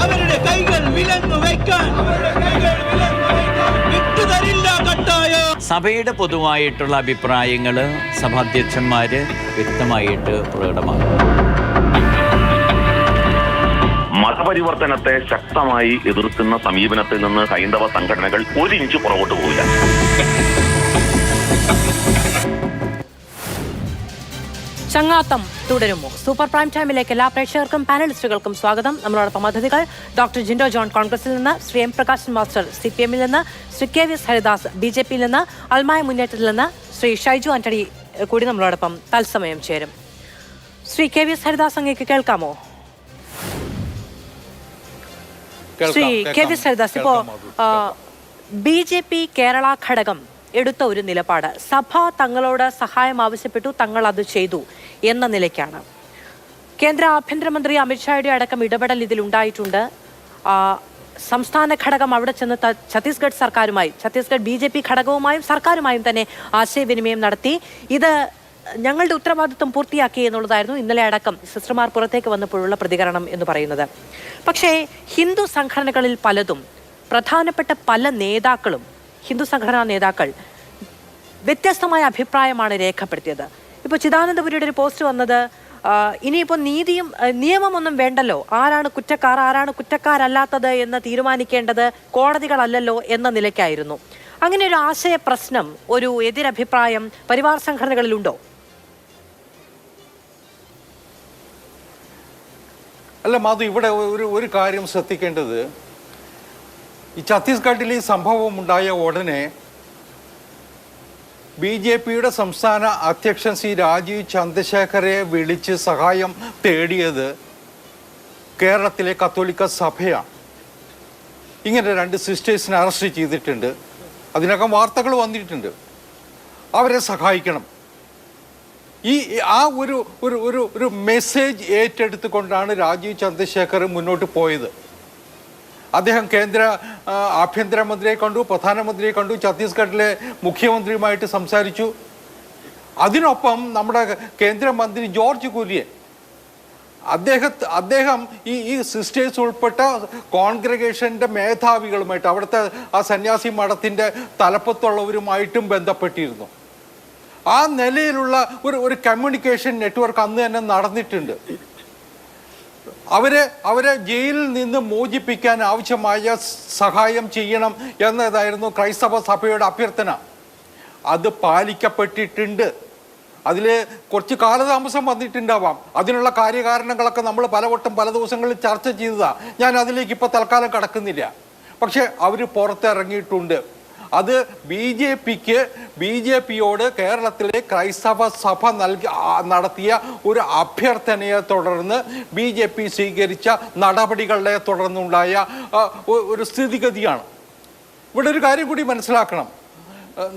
അവരുടെ കൈകൾ വിലങ്ങു വെക്കാൻ വിട്ടുതരില്ല കട്ടായോ. സഭയുടെ പൊതുവായിട്ടുള്ള അഭിപ്രായങ്ങൾ സഭാധ്യക്ഷന്മാര് വ്യക്തമായിട്ട് പ്രകടമാക്കും. മതപരിവർത്തനത്തെ ശക്തമായി എതിർക്കുന്ന സമീപനത്തിൽ നിന്ന് ഹൈന്ദവ സംഘടനകൾ ഒരു ഇഞ്ച് പുറകോട്ട് പോവില്ല. ചങ്ങാത്തം തുടരുമോ? സൂപ്പർ പ്രൈം ടൈമിലേക്ക് എല്ലാ പ്രേക്ഷകർക്കും പാനലിസ്റ്റുകൾക്കും സ്വാഗതം. നമ്മളോടൊപ്പം അതിഥികൾ ഡോക്ടർ ജിൻഡോ ജോൺ കോൺഗ്രസിൽ നിന്ന്, ശ്രീ എം പ്രകാശൻ മാസ്റ്റർ CPM-ൽ നിന്ന്, ശ്രീ KV ഹരിദാസ് BJP-യിൽ നിന്ന്, അൽമായ മുന്നേറ്റത്തിൽ നിന്ന് ശ്രീ ഷൈജു ആന്റണി കൂടി നമ്മളോടൊപ്പം തത്സമയം ചേരും. ശ്രീ KV ഹരിദാസ്, അങ്ങേക്ക് കേൾക്കാമോ? ശ്രീ KV ഹരിദാസ്, ഇപ്പോ BJP കേരള ഘടകം എടുത്ത ഒരു നിലപാട്, സഭ തങ്ങളോട് സഹായം ആവശ്യപ്പെട്ടു, തങ്ങൾ അത് ചെയ്തു എന്ന നിലയ്ക്കാണ്. കേന്ദ്ര ആഭ്യന്തരമന്ത്രി അമിത്ഷായുടെ അടക്കം ഇടപെടൽ ഇതിൽ ഉണ്ടായിട്ടുണ്ട്. സംസ്ഥാന ഘടകം അവിടെ ചെന്ന് ഛത്തീസ്ഗഡ് സർക്കാരുമായി, ഛത്തീസ്ഗഡ് BJP ഘടകവുമായും സർക്കാരുമായും തന്നെ ആശയവിനിമയം നടത്തി. ഇത് ഞങ്ങളുടെ ഉത്തരവാദിത്വം പൂർത്തിയാക്കി എന്നുള്ളതായിരുന്നു ഇന്നലെ അടക്കം സിസ്റ്റർമാർ പുറത്തേക്ക് വന്നപ്പോഴുള്ള പ്രതികരണം എന്ന് പറയുന്നത്. പക്ഷേ ഹിന്ദു സംഘടനകളിൽ പലതും, പ്രധാനപ്പെട്ട പല നേതാക്കളും, ഹിന്ദു സംഘടനാ നേതാക്കൾ വ്യത്യസ്തമായ അഭിപ്രായമാണ് രേഖപ്പെടുത്തിയത്. ഇപ്പോൾ ചിദാനന്ദപുരിയുടെ ഒരു പോസ്റ്റ് വന്നത്, ഇനിയിപ്പോൾ നീതിയും നിയമമൊന്നും വേണ്ടല്ലോ, ആരാണ് കുറ്റക്കാർ ആരാണ് കുറ്റക്കാരല്ലാത്തത് എന്ന് തീരുമാനിക്കേണ്ടത് കോടതികളല്ലല്ലോ എന്ന നിലയ്ക്കായിരുന്നു. അങ്ങനെ ഒരു ആശയ പ്രശ്നം, ഒരു എതിരഭിപ്രായം പരിവാർ സംഘടനകളിലുണ്ടോ? അല്ല മാധു, ഇവിടെ ഒരു കാര്യം ശ്രദ്ധിക്കേണ്ടത്, ഈ ഛത്തീസ്ഗഡിൽ ഈ സംഭവം ഉണ്ടായ ഉടനെ BJP-യുടെ സംസ്ഥാന അധ്യക്ഷൻ ശ്രീ രാജീവ് ചന്ദ്രശേഖരെ വിളിച്ച് സഹായം തേടിയത് കേരളത്തിലെ കത്തോലിക്ക സഭയാണ്. ഇങ്ങനെ 2 സിസ്റ്റേഴ്സിനെ അറസ്റ്റ് ചെയ്തിട്ടുണ്ട്, അതിനകം വാർത്തകൾ വന്നിട്ടുണ്ട്. അവരെ സഹായിക്കണം. ആ ഒരു മെസ്സേജ് ഏറ്റെടുത്തുകൊണ്ടാണ് രാജീവ് ചന്ദ്രശേഖർ മുന്നോട്ട് പോയത്. അദ്ദേഹം കേന്ദ്ര ആഭ്യന്തരമന്ത്രിയെ കണ്ടു, പ്രധാനമന്ത്രിയെ കണ്ടു, ഛത്തീസ്ഗഡിലെ മുഖ്യമന്ത്രിയുമായിട്ട് സംസാരിച്ചു. അതിനൊപ്പം നമ്മുടെ കേന്ദ്രമന്ത്രി ജോർജ് കുര്യൻ, അദ്ദേഹം ഈ സിസ്റ്റേഴ്സ് ഉൾപ്പെട്ട കോൺഗ്രിഗേഷൻ്റെ മേധാവികളുമായിട്ട്, അവിടുത്തെ ആ സന്യാസി മഠത്തിൻ്റെ തലപ്പത്തുള്ളവരുമായിട്ടും ബന്ധപ്പെട്ടിരുന്നു. ആ നിലയിലുള്ള ഒരു കമ്മ്യൂണിക്കേഷൻ നെറ്റ്വർക്ക് അന്ന് തന്നെ നടന്നിട്ടുണ്ട്. അവരെ ജയിലിൽ നിന്ന് മോചിപ്പിക്കാൻ ആവശ്യമായ സഹായം ചെയ്യണം എന്നതായിരുന്നു ക്രൈസ്തവ സഭയുടെ അഭ്യർത്ഥന. അത് പാലിക്കപ്പെട്ടിട്ടുണ്ട്. അതിൽ കുറച്ച് കാലതാമസം വന്നിട്ടുണ്ടാവാം. അതിനുള്ള കാര്യകാരണങ്ങളൊക്കെ നമ്മൾ പലവട്ടം പല ദിവസങ്ങളിൽ ചർച്ച ചെയ്തതാണ്. ഞാൻ അതിലേക്ക് ഇപ്പോൾ തൽക്കാലം കടക്കുന്നില്ല. പക്ഷെ അവർ പുറത്തിറങ്ങിയിട്ടുണ്ട്. അത് BJPയോട് കേരളത്തിലെ ക്രൈസ്തവ സഭ നടത്തിയ ഒരു അഭ്യർത്ഥനയെ തുടർന്ന് BJP സ്വീകരിച്ച നടപടികളെ തുടർന്നുണ്ടായ ഒരു സ്ഥിതിഗതിയാണ്. ഇവിടെ ഒരു കാര്യം കൂടി മനസ്സിലാക്കണം.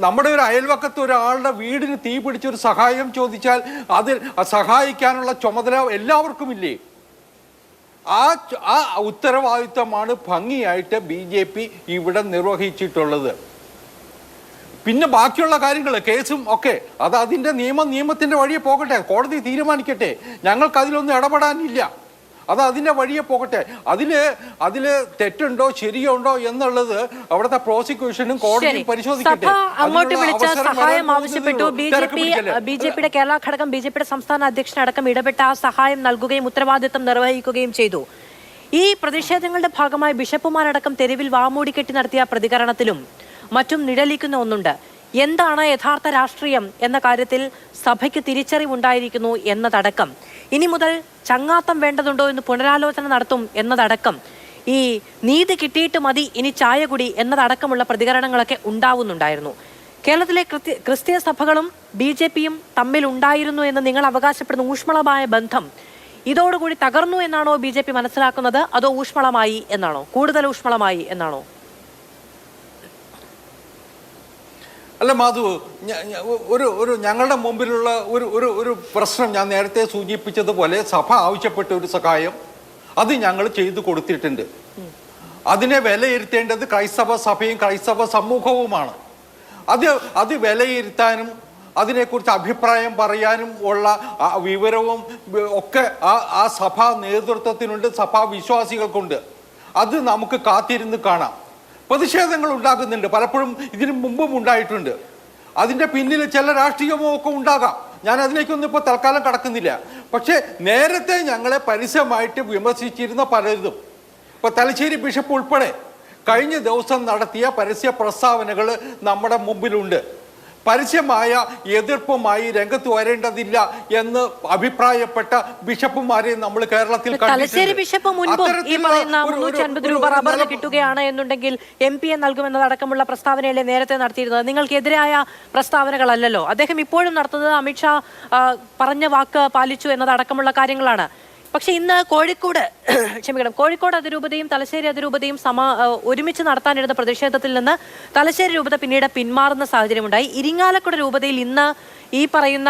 നമ്മുടെ ഒരു അയൽവക്കത്ത് ഒരാളുടെ വീടിന് തീ പിടിച്ചൊരു സഹായം ചോദിച്ചാൽ അതിൽ സഹായിക്കാനുള്ള ചുമതല എല്ലാവർക്കും ഇല്ലേ? ആ ഉത്തരവാദിത്തമാണ് ഭംഗിയായിട്ട് BJP ഇവിടെ നിർവഹിച്ചിട്ടുള്ളത്. പിന്നെ ബാക്കിയുള്ള കാര്യങ്ങൾ, കേസും ഒക്കെ, അത് അതിൻ്റെ നിയമത്തിൻ്റെ വഴിയെ പോകട്ടെ, കോടതി തീരുമാനിക്കട്ടെ. ഞങ്ങൾക്ക് അതിലൊന്നും ഇടപെടാനില്ല. അത് അതിൻ്റെ വഴിയെ പോകട്ടെ. അതിൽ തെറ്റുണ്ടോ ശരിയുണ്ടോ എന്നുള്ളത് അവിടുത്തെ പ്രോസിക്യൂഷനും കോടതിയും പരിശോധിക്കട്ടെ. അങ്ങോട്ട് വിളിച്ച സഹായം ആവശ്യപ്പെട്ടു. BJPയുടെ കേരള ഘടകം, BJPയുടെ സംസ്ഥാന അധ്യക്ഷനടക്കം ഇടപെട്ട ആ സഹായം നൽകുകയും ഉത്തരവാദിത്തം നിർവഹിക്കുകയും ചെയ്തു. ഈ പ്രതിഷേധങ്ങളുടെ ഭാഗമായി ബിഷപ്പുമാരടക്കം തെരുവിൽ വാമൂടിക്കെട്ടി നടത്തിയ പ്രതികരണത്തിലും മറ്റും നിഴലിക്കുന്ന ഒന്നുണ്ട്. എന്താണ് യഥാർത്ഥ രാഷ്ട്രീയം എന്ന കാര്യത്തിൽ സഭയ്ക്ക് തിരിച്ചറിവുണ്ടായിരിക്കുന്നു എന്നതടക്കം, ഇനി മുതൽ ചങ്ങാത്തം വേണ്ടതുണ്ടോ എന്ന് പുനരാലോചന നടത്തും എന്നതടക്കം, ഈ നീതി കിട്ടിയിട്ട് മതി ഇനി ചായ കുടി എന്നതടക്കമുള്ള പ്രതികരണങ്ങളൊക്കെ ഉണ്ടാവുന്നുണ്ടായിരുന്നു. കേരളത്തിലെ ക്രിസ്തീയ സഭകളും BJPയും തമ്മിൽ ഉണ്ടായിരുന്നു എന്ന് നിങ്ങൾ അവകാശപ്പെടുന്ന ഊഷ്മളമായ ബന്ധം ഇതോടുകൂടി തകർന്നു എന്നാണോ BJP മനസ്സിലാക്കുന്നത്? അതോ ഊഷ്മളമായി എന്നാണോ, കൂടുതൽ ഊഷ്മളമായി എന്നാണോ? അല്ല മാധു, ഞങ്ങളുടെ മുമ്പിലുള്ള ഒരു പ്രശ്നം ഞാൻ നേരത്തെ സൂചിപ്പിച്ചതുപോലെ, സഭ ആവശ്യപ്പെട്ട ഒരു സഹായം അത് ഞങ്ങൾ ചെയ്തു കൊടുത്തിട്ടുണ്ട്. അതിനെ വിലയിരുത്തേണ്ടത് ക്രൈസ്തവ സഭയും ക്രൈസ്തവ സമൂഹവുമാണ്. അത് വിലയിരുത്താനും അതിനെക്കുറിച്ച് അഭിപ്രായം പറയാനും ഉള്ള വിവരവും ഒക്കെ ആ സഭാ നേതൃത്വത്തിനുണ്ട്, സഭാ വിശ്വാസികൾക്കുണ്ട്. അത് നമുക്ക് കാത്തിരുന്ന് കാണാം. പ്രതിഷേധങ്ങൾ ഉണ്ടാകുന്നുണ്ട്, പലപ്പോഴും ഇതിനു മുമ്പും ഉണ്ടായിട്ടുണ്ട്. അതിൻ്റെ പിന്നിൽ ചില രാഷ്ട്രീയമോ ഒക്കെ ഉണ്ടാകാം. ഞാൻ അതിലേക്കൊന്നും ഇപ്പോൾ തൽക്കാലം കടക്കുന്നില്ല. പക്ഷേ നേരത്തെ ഞങ്ങളെ പരസ്യമായിട്ട് വിമർശിച്ചിരുന്ന പലരും, ഇപ്പോൾ തലശ്ശേരി ബിഷപ്പ് ഉൾപ്പെടെ കഴിഞ്ഞ ദിവസം നടത്തിയ പരസ്യ പ്രസ്താവനകൾ നമ്മുടെ മുമ്പിലുണ്ട്. പരസ്യമായ എതിർപ്പുമായി രംഗത്ത് വരേണ്ടതില്ല എന്ന് അഭിപ്രായപ്പെട്ട ബിഷപ്പുമാരെ നമ്മൾ കേരളത്തിൽ തലശ്ശേരി ബിഷപ്പ് മുൻപ് ഈ പറയുന്ന 350 രൂപ റബ്ബറിന് കിട്ടുകയാണ് എന്നുണ്ടെങ്കിൽ MP നൽകുമെന്നതടക്കമുള്ള പ്രസ്താവനയല്ലേ നേരത്തെ നടത്തിയിരുന്നത്? നിങ്ങൾക്കെതിരായ പ്രസ്താവനകളല്ലല്ലോ. അദ്ദേഹം ഇപ്പോഴും നടത്തുന്നത് അമിത്ഷാ പറഞ്ഞ വാക്ക് പാലിച്ചു എന്നതടക്കമുള്ള കാര്യങ്ങളാണ്. പക്ഷെ ഇന്ന് കോഴിക്കോട് അതിരൂപതയും തലശ്ശേരി അതിരൂപതയും ഒരുമിച്ച് നടത്താനിരുന്ന പ്രതിഷേധത്തിൽ നിന്ന് തലശ്ശേരി രൂപത പിന്നീട് പിന്മാറുന്ന സാഹചര്യമുണ്ടായി. ഇരിങ്ങാലക്കുട രൂപതയിൽ ഇന്ന് ഈ പറയുന്ന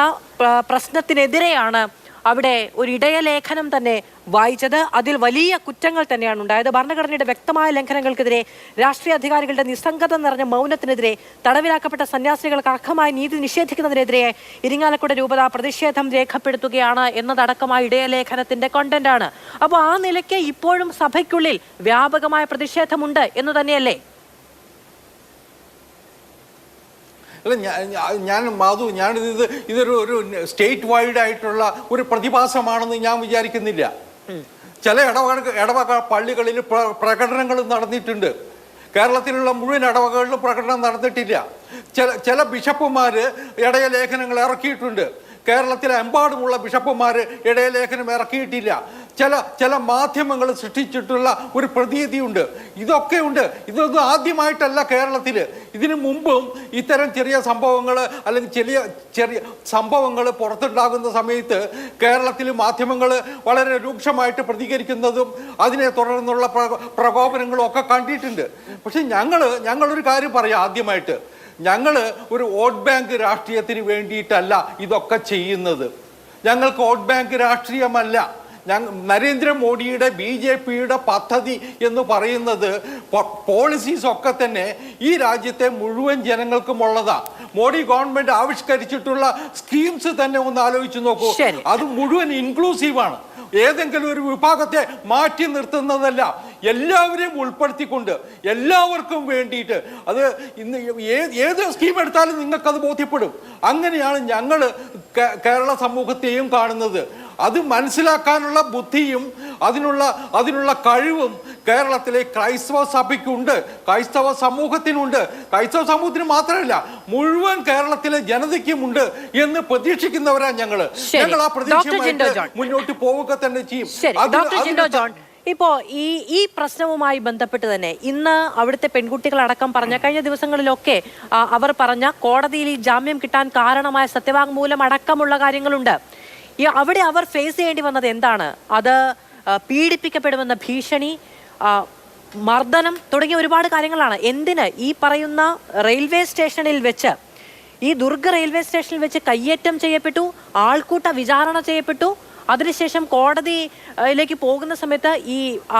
പ്രശ്നത്തിനെതിരെയാണ് അവിടെ ഒരു ഇടയലേഖനം തന്നെ വായിച്ചത്. അതിൽ വലിയ കുറ്റങ്ങൾ തന്നെയാണ് ഉണ്ടായത്. ഭരണഘടനയുടെ വ്യക്തമായ ലംഘനങ്ങൾക്കെതിരെ, രാഷ്ട്രീയ അധികാരികളുടെ നിസ്സംഗത നിറഞ്ഞ മൗനത്തിനെതിരെ, തടവിലാക്കപ്പെട്ട സന്യാസികൾക്ക് അർഹമായ നീതി നിഷേധിക്കുന്നതിനെതിരെ ഇരിങ്ങാലക്കുട രൂപത പ്രതിഷേധം രേഖപ്പെടുത്തുകയാണ് എന്നതടക്കമായ ഇടയലേഖനത്തിന്റെ കണ്ടന്റാണ്. അപ്പോൾ ആ നിലയ്ക്ക് ഇപ്പോഴും സഭയ്ക്കുള്ളിൽ വ്യാപകമായ പ്രതിഷേധമുണ്ട് എന്ന് തന്നെയല്ലേ? അല്ല, ഇതൊരു സ്റ്റേറ്റ് വൈഡ് ആയിട്ടുള്ള ഒരു പ്രതിഭാസമാണെന്ന് ഞാൻ വിചാരിക്കുന്നില്ല. ചില ഇടവക പള്ളികളിൽ പ്രകടനങ്ങൾ നടന്നിട്ടുണ്ട്. കേരളത്തിലുള്ള മുഴുവൻ ഇടവകകളിലും പ്രകടനം നടന്നിട്ടില്ല. ചില ബിഷപ്പുമാർ ഇടയലേഖനങ്ങൾ ഇറക്കിയിട്ടുണ്ട്. കേരളത്തിലെ എമ്പാടുമുള്ള ബിഷപ്പുമാർ ഇടയലേഖനം ഇറക്കിയിട്ടില്ല. ചില മാധ്യമങ്ങൾ സൃഷ്ടിച്ചിട്ടുള്ള ഒരു പ്രതീതിയുണ്ട്. ഇതൊക്കെ ഉണ്ട്. ഇതൊന്നും ആദ്യമായിട്ടല്ല കേരളത്തിൽ. ഇതിനു മുമ്പും ഇത്തരം ചെറിയ സംഭവങ്ങൾ അല്ലെങ്കിൽ ചെറിയ സംഭവങ്ങൾ പുറത്തുണ്ടാകുന്ന സമയത്ത് കേരളത്തിൽ മാധ്യമങ്ങൾ വളരെ രൂക്ഷമായിട്ട് പ്രതികരിക്കുന്നതും അതിനെ തുടർന്നുള്ള പ്രകോപനങ്ങളും ഒക്കെ കണ്ടിട്ടുണ്ട്. പക്ഷെ ഞങ്ങളൊരു കാര്യം പറയാം. ആദ്യമായിട്ട് ഞങ്ങൾ ഒരു വോട്ട് ബാങ്ക് രാഷ്ട്രീയത്തിന് വേണ്ടിയിട്ടല്ല ഇതൊക്കെ ചെയ്യുന്നത്. ഞങ്ങൾക്ക് വോട്ട് ബാങ്ക് രാഷ്ട്രീയമല്ല. നരേന്ദ്രമോദിയുടെ BJPയുടെ പദ്ധതി എന്ന് പറയുന്നത് പോളിസീസ് ഒക്കെ തന്നെ ഈ രാജ്യത്തെ മുഴുവൻ ജനങ്ങൾക്കും ഉള്ളതാണ്. മോഡി ഗവൺമെന്റ് ആവിഷ്കരിച്ചിട്ടുള്ള സ്കീംസ് തന്നെ ഒന്ന് ആലോചിച്ച് നോക്കൂ. അത് മുഴുവൻ ഇൻക്ലൂസീവാണ്. ഏതെങ്കിലും ഒരു വിഭാഗത്തെ മാറ്റി നിർത്തുന്നതല്ല, എല്ലാവരെയും ഉൾപ്പെടുത്തിക്കൊണ്ട് എല്ലാവർക്കും വേണ്ടിയിട്ട്. അത് ഇന്ന് ഏത് സ്കീം എടുത്താലും നിങ്ങൾക്കത് ബോധ്യപ്പെടും. അങ്ങനെയാണ് ഞങ്ങൾ കേരള സമൂഹത്തെയും കാണുന്നത്. അത് മനസ്സിലാക്കാനുള്ള ബുദ്ധിയും അതിനുള്ള കഴിവും കേരളത്തിലെ ക്രൈസ്തവ സഭയ്ക്കുണ്ട്, ക്രൈസ്തവ സമൂഹത്തിനുണ്ട്. ക്രൈസ്തവ സമൂഹത്തിന് മാത്രമല്ല, മുഴുവൻ കേരളത്തിലെ ജനതയ്ക്കുമുണ്ട് എന്ന് പ്രതീക്ഷിക്കുന്നവരാ ഞങ്ങൾ ആ പ്രതീക്ഷയുമായിട്ട് മുന്നോട്ട് പോവുക തന്നെ ചെയ്യും. ഇപ്പോ ഈ പ്രശ്നവുമായി ബന്ധപ്പെട്ട് തന്നെ ഇന്ന് അവിടുത്തെ പെൺകുട്ടികളടക്കം പറഞ്ഞ കഴിഞ്ഞ ദിവസങ്ങളിലൊക്കെ അവർ പറഞ്ഞ കോടതിയിൽ ഈ ജാമ്യം കിട്ടാൻ കാരണമായ സത്യവാങ്മൂലം അടക്കമുള്ള കാര്യങ്ങളുണ്ട്. അവിടെ അവർ ഫേസ് ചെയ്യേണ്ടി വന്നത് എന്താണ്? അത് പീഡിപ്പിക്കപ്പെടുമെന്ന ഭീഷണി, മർദ്ദനം തുടങ്ങിയ ഒരുപാട് കാര്യങ്ങളാണ്. എന്തിന് ഈ പറയുന്ന റെയിൽവേ സ്റ്റേഷനിൽ വെച്ച്, ഈ ദുർഗ റെയിൽവേ സ്റ്റേഷനിൽ വെച്ച് കയ്യേറ്റം ചെയ്യപ്പെട്ടു, ആൾക്കൂട്ട വിചാരണ ചെയ്യപ്പെട്ടു. അതിനുശേഷം കോടതിയിലേക്ക് പോകുന്ന സമയത്ത്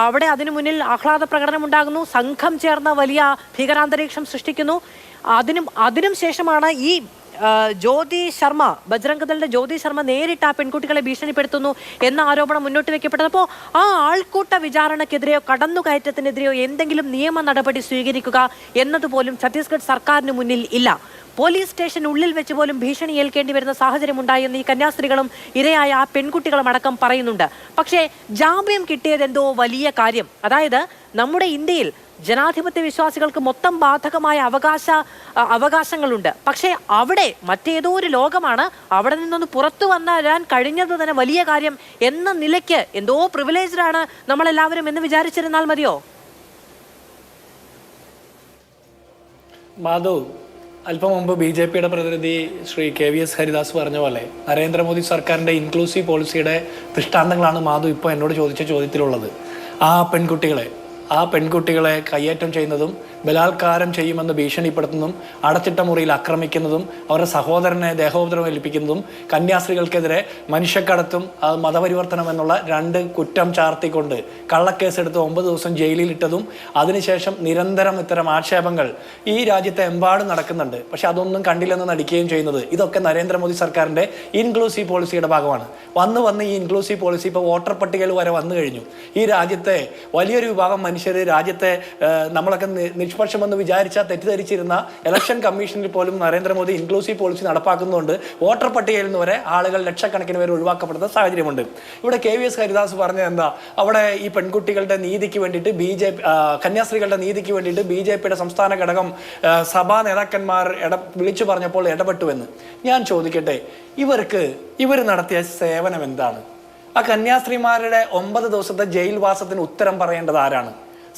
അവിടെ അതിനു മുന്നിൽ ആഹ്ലാദ പ്രകടനം ഉണ്ടാകുന്നു, സംഘം ചേർന്ന വലിയ ഭീകരാന്തരീക്ഷം സൃഷ്ടിക്കുന്നു. അതിനും ശേഷമാണ് ഈ ജ്യോതി ശർമ്മ, ബജ്രംഗദളിന്റെ ജ്യോതി ശർമ്മ നേരിട്ട് ആ പെൺകുട്ടികളെ ഭീഷണിപ്പെടുത്തുന്നു എന്ന ആരോപണം മുന്നോട്ട് വെക്കപ്പെട്ടത്. അപ്പോൾ ആ ആൾക്കൂട്ട വിചാരണക്കെതിരെയോ കടന്നുകയറ്റത്തിനെതിരെയോ എന്തെങ്കിലും നിയമ നടപടി സ്വീകരിക്കുക എന്നതുപോലും ഛത്തീസ്ഗഡ് സർക്കാരിന് മുന്നിൽ ഇല്ല. പോലീസ് സ്റ്റേഷനുള്ളിൽ വെച്ച് പോലും ഭീഷണി ഏൽക്കേണ്ടി വരുന്ന സാഹചര്യം ഉണ്ടായെന്ന് ഈ കന്യാസ്ത്രീകളും ഇരയായ ആ പെൺകുട്ടികളും അടക്കം പറയുന്നുണ്ട്. പക്ഷേ ജാമ്യം കിട്ടിയതെന്തോ വലിയ കാര്യം. അതായത് നമ്മുടെ ഇന്ത്യയിൽ ജനാധിപത്യ വിശ്വാസികൾക്ക് മൊത്തം ബാധകമായ അവകാശങ്ങളുണ്ട്. പക്ഷേ അവിടെ മറ്റേതോ ഒരു ലോകമാണ്. അവിടെ നിന്നൊന്ന് പുറത്തു വരാൻ കഴിഞ്ഞത് തന്നെ വലിയ കാര്യം എന്ന നിലയ്ക്ക് എന്തോ പ്രിവിലേജ്ഡാണ് നമ്മളെല്ലാവരും എന്ന് വിചാരിച്ചിരുന്നാൽ മതിയോ? മാധവ്, അല്പം മുമ്പ് BJPയുടെ പ്രതിനിധി ശ്രീ KVS ഹരിദാസ് പറഞ്ഞ പോലെ നരേന്ദ്രമോദി സർക്കാരിൻ്റെ ഇൻക്ലൂസീവ് പോളിസിയുടെ ദൃഷ്ടാന്തങ്ങളാണ് മാധവ് ഇപ്പോൾ എന്നോട് ചോദിച്ച ചോദ്യത്തിലുള്ളത്. ആ പെൺകുട്ടികളെ, ആ പെൺകുട്ടികളെ കയ്യേറ്റം ചെയ്യുന്നതും ബലാത്കാരം ചെയ്യുമെന്ന് ഭീഷണിപ്പെടുത്തുന്നതും അടച്ചിട്ട മുറിയിൽ ആക്രമിക്കുന്നതും അവരുടെ സഹോദരനെ ദേഹോപദ്രവം ഏൽപ്പിക്കുന്നതും കന്യാസ്ത്രീകൾക്കെതിരെ മനുഷ്യക്കടത്തും മതപരിവർത്തനം എന്നുള്ള 2 കുറ്റം ചാർത്തിക്കൊണ്ട് കള്ളക്കേസെടുത്ത് 9 ദിവസം ജയിലിലിട്ടതും അതിനുശേഷം നിരന്തരം ഇത്തരം ആക്ഷേപങ്ങൾ ഈ രാജ്യത്തെ എമ്പാടും നടക്കുന്നുണ്ട്. പക്ഷെ അതൊന്നും കണ്ടില്ലെന്ന് നടിക്കുകയും ചെയ്യുന്നത് ഇതൊക്കെ നരേന്ദ്രമോദി സർക്കാരിൻ്റെ ഇൻക്ലൂസീവ് പോളിസിയുടെ ഭാഗമാണ്. വന്ന് ഈ ഇൻക്ലൂസീവ് പോളിസി ഇപ്പോൾ വോട്ടർ പട്ടികയിൽ വരെ വന്നു കഴിഞ്ഞു. ഈ രാജ്യത്തെ വലിയൊരു വിഭാഗം മനുഷ്യർ രാജ്യത്തെ നമ്മളൊക്കെ നിഷ്പക്ഷമെന്ന് വിചാരിച്ചാൽ തെറ്റിദ്ധരിച്ചിരുന്ന ഇലക്ഷൻ കമ്മീഷനിൽ പോലും നരേന്ദ്രമോദി ഇൻക്ലൂസീവ് പോളിസി നടപ്പാക്കുന്നതുകൊണ്ട് വോട്ടർ പട്ടികയിൽ നിന്ന് വരെ ആളുകൾ ലക്ഷക്കണക്കിന് പേര് ഒഴിവാക്കപ്പെടുന്ന സാഹചര്യമുണ്ട്. ഇവിടെ KVS ഹരിദാസ് പറഞ്ഞത് എന്താ, അവിടെ ഈ പെൺകുട്ടികളുടെ നീതിക്ക് വേണ്ടിയിട്ട് കന്യാസ്ത്രീകളുടെ നീതിക്ക് വേണ്ടിയിട്ട് BJPയുടെ സംസ്ഥാന ഘടകം സഭാ നേതാക്കന്മാർ വിളിച്ചു പറഞ്ഞപ്പോൾ ഇടപെട്ടുവെന്ന്. ഞാൻ ചോദിക്കട്ടെ, ഇവർ നടത്തിയ സേവനം എന്താണ്? ആ കന്യാസ്ത്രീമാരുടെ 9 ദിവസത്തെ ജയിൽവാസത്തിന് ഉത്തരം പറയേണ്ടത് ആരാണ്?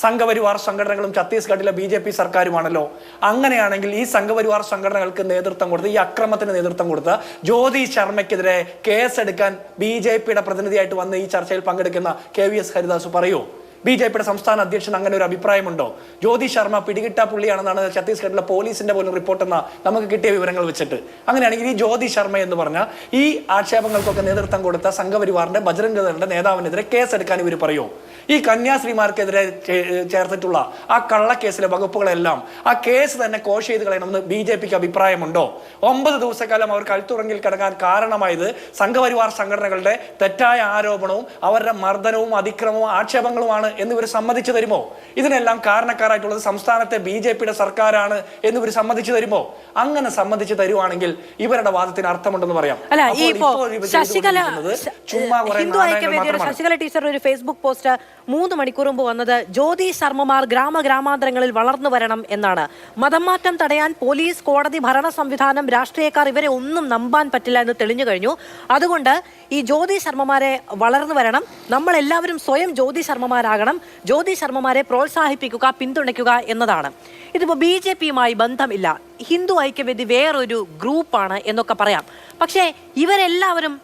സംഘപരിവാർ സംഘടനകളും ഛത്തീസ്ഗഡിലെ BJP സർക്കാരുമാണല്ലോ. അങ്ങനെയാണെങ്കിൽ ഈ സംഘപരിവാർ സംഘടനകൾക്ക് നേതൃത്വം കൊടുത്ത് ഈ അക്രമത്തിന് നേതൃത്വം കൊടുത്ത ജ്യോതി ശർമ്മയ്ക്കെതിരെ കേസെടുക്കാൻ BJPയുടെ പ്രതിനിധിയായിട്ട് വന്ന് ഈ ചർച്ചയിൽ പങ്കെടുക്കുന്ന KVS ഹരിദാസ് പറയൂ. BJPയുടെ സംസ്ഥാന അധ്യക്ഷൻ അങ്ങനെ ഒരു അഭിപ്രായമുണ്ടോ? ജ്യോതി ശർമ്മ പിടികിട്ടാ പുള്ളിയാണെന്നാണ് ഛത്തീസ്ഗഡിലെ പോലീസിന്റെ പോലും റിപ്പോർട്ടെന്ന നമുക്ക് കിട്ടിയ വിവരങ്ങൾ വെച്ചിട്ട്. അങ്ങനെയാണെങ്കിൽ ഈ ജ്യോതി ശർമ്മ എന്ന് പറഞ്ഞ ഈ ആക്ഷേപങ്ങൾക്കൊക്കെ നേതൃത്വം കൊടുത്ത സംഘപരിവാറിന്റെ ബജ്രംഗ് ദളിന്റെ നേതാവിനെതിരെ കേസെടുക്കാൻ ഇവർ പറയോ? ഈ കന്യാസ്ത്രീമാർക്കെതിരെ ചേർത്തിട്ടുള്ള ആ കള്ളക്കേസിലെ വകുപ്പുകളെല്ലാം ആ കേസ് തന്നെ കോഷ് ചെയ്ത് കളയണമെന്ന് BJPക്ക് അഭിപ്രായമുണ്ടോ? 9 ദിവസക്കാലം അവർ കഴുത്തുറങ്ങിൽ കിടക്കാൻ കാരണമായത് സംഘപരിവാർ സംഘടനകളുടെ തെറ്റായ ആരോപണവും അവരുടെ മർദ്ദനവും അതിക്രമവും ആക്ഷേപങ്ങളുമാണ് എന്നിവർ സമ്മതിച്ചു തരുമോ? ഇതിനെല്ലാം കാരണക്കാരായിട്ടുള്ളത് സംസ്ഥാനത്തെ BJPയുടെ സർക്കാരാണ് എന്നിവർ സമ്മതിച്ചു തരുമോ? അങ്ങനെ സമ്മതിച്ചു തരുവാണെങ്കിൽ ഇവരുടെ വാദത്തിന് അർത്ഥമുണ്ടെന്ന് പറയാം. ശശികല ടീച്ചർ ഒരു ഫേസ്ബുക്ക് പോസ്റ്റ് 3 മണിക്കൂർ മുമ്പ് വന്നത് ജ്യോതി ശർമ്മമാർ ഗ്രാമഗ്രാമാന്തരങ്ങളിൽ വളർന്നു വരണം എന്നാണ്. മതം മാറ്റം തടയാൻ പോലീസ്, കോടതി, ഭരണ സംവിധാനം, രാഷ്ട്രീയക്കാർ ഇവരെ ഒന്നും നമ്പാൻ പറ്റില്ല എന്ന് തെളിഞ്ഞു കഴിഞ്ഞു. അതുകൊണ്ട് ഈ ജ്യോതി ശർമ്മമാരെ വളർന്നു വരണം, നമ്മൾ എല്ലാവരും സ്വയം ജ്യോതി ശർമ്മമാരാകണം, ജ്യോതി ശർമ്മമാരെ പ്രോത്സാഹിപ്പിക്കുക, പിന്തുണയ്ക്കുക എന്നതാണ്. ഇതിപ്പോൾ BJPയുമായി ബന്ധമില്ല, ഹിന്ദു ഐക്യവേദി വേറൊരു ഗ്രൂപ്പാണ് എന്നൊക്കെ പറയാം. പക്ഷേ ഇവരെല്ലാവരും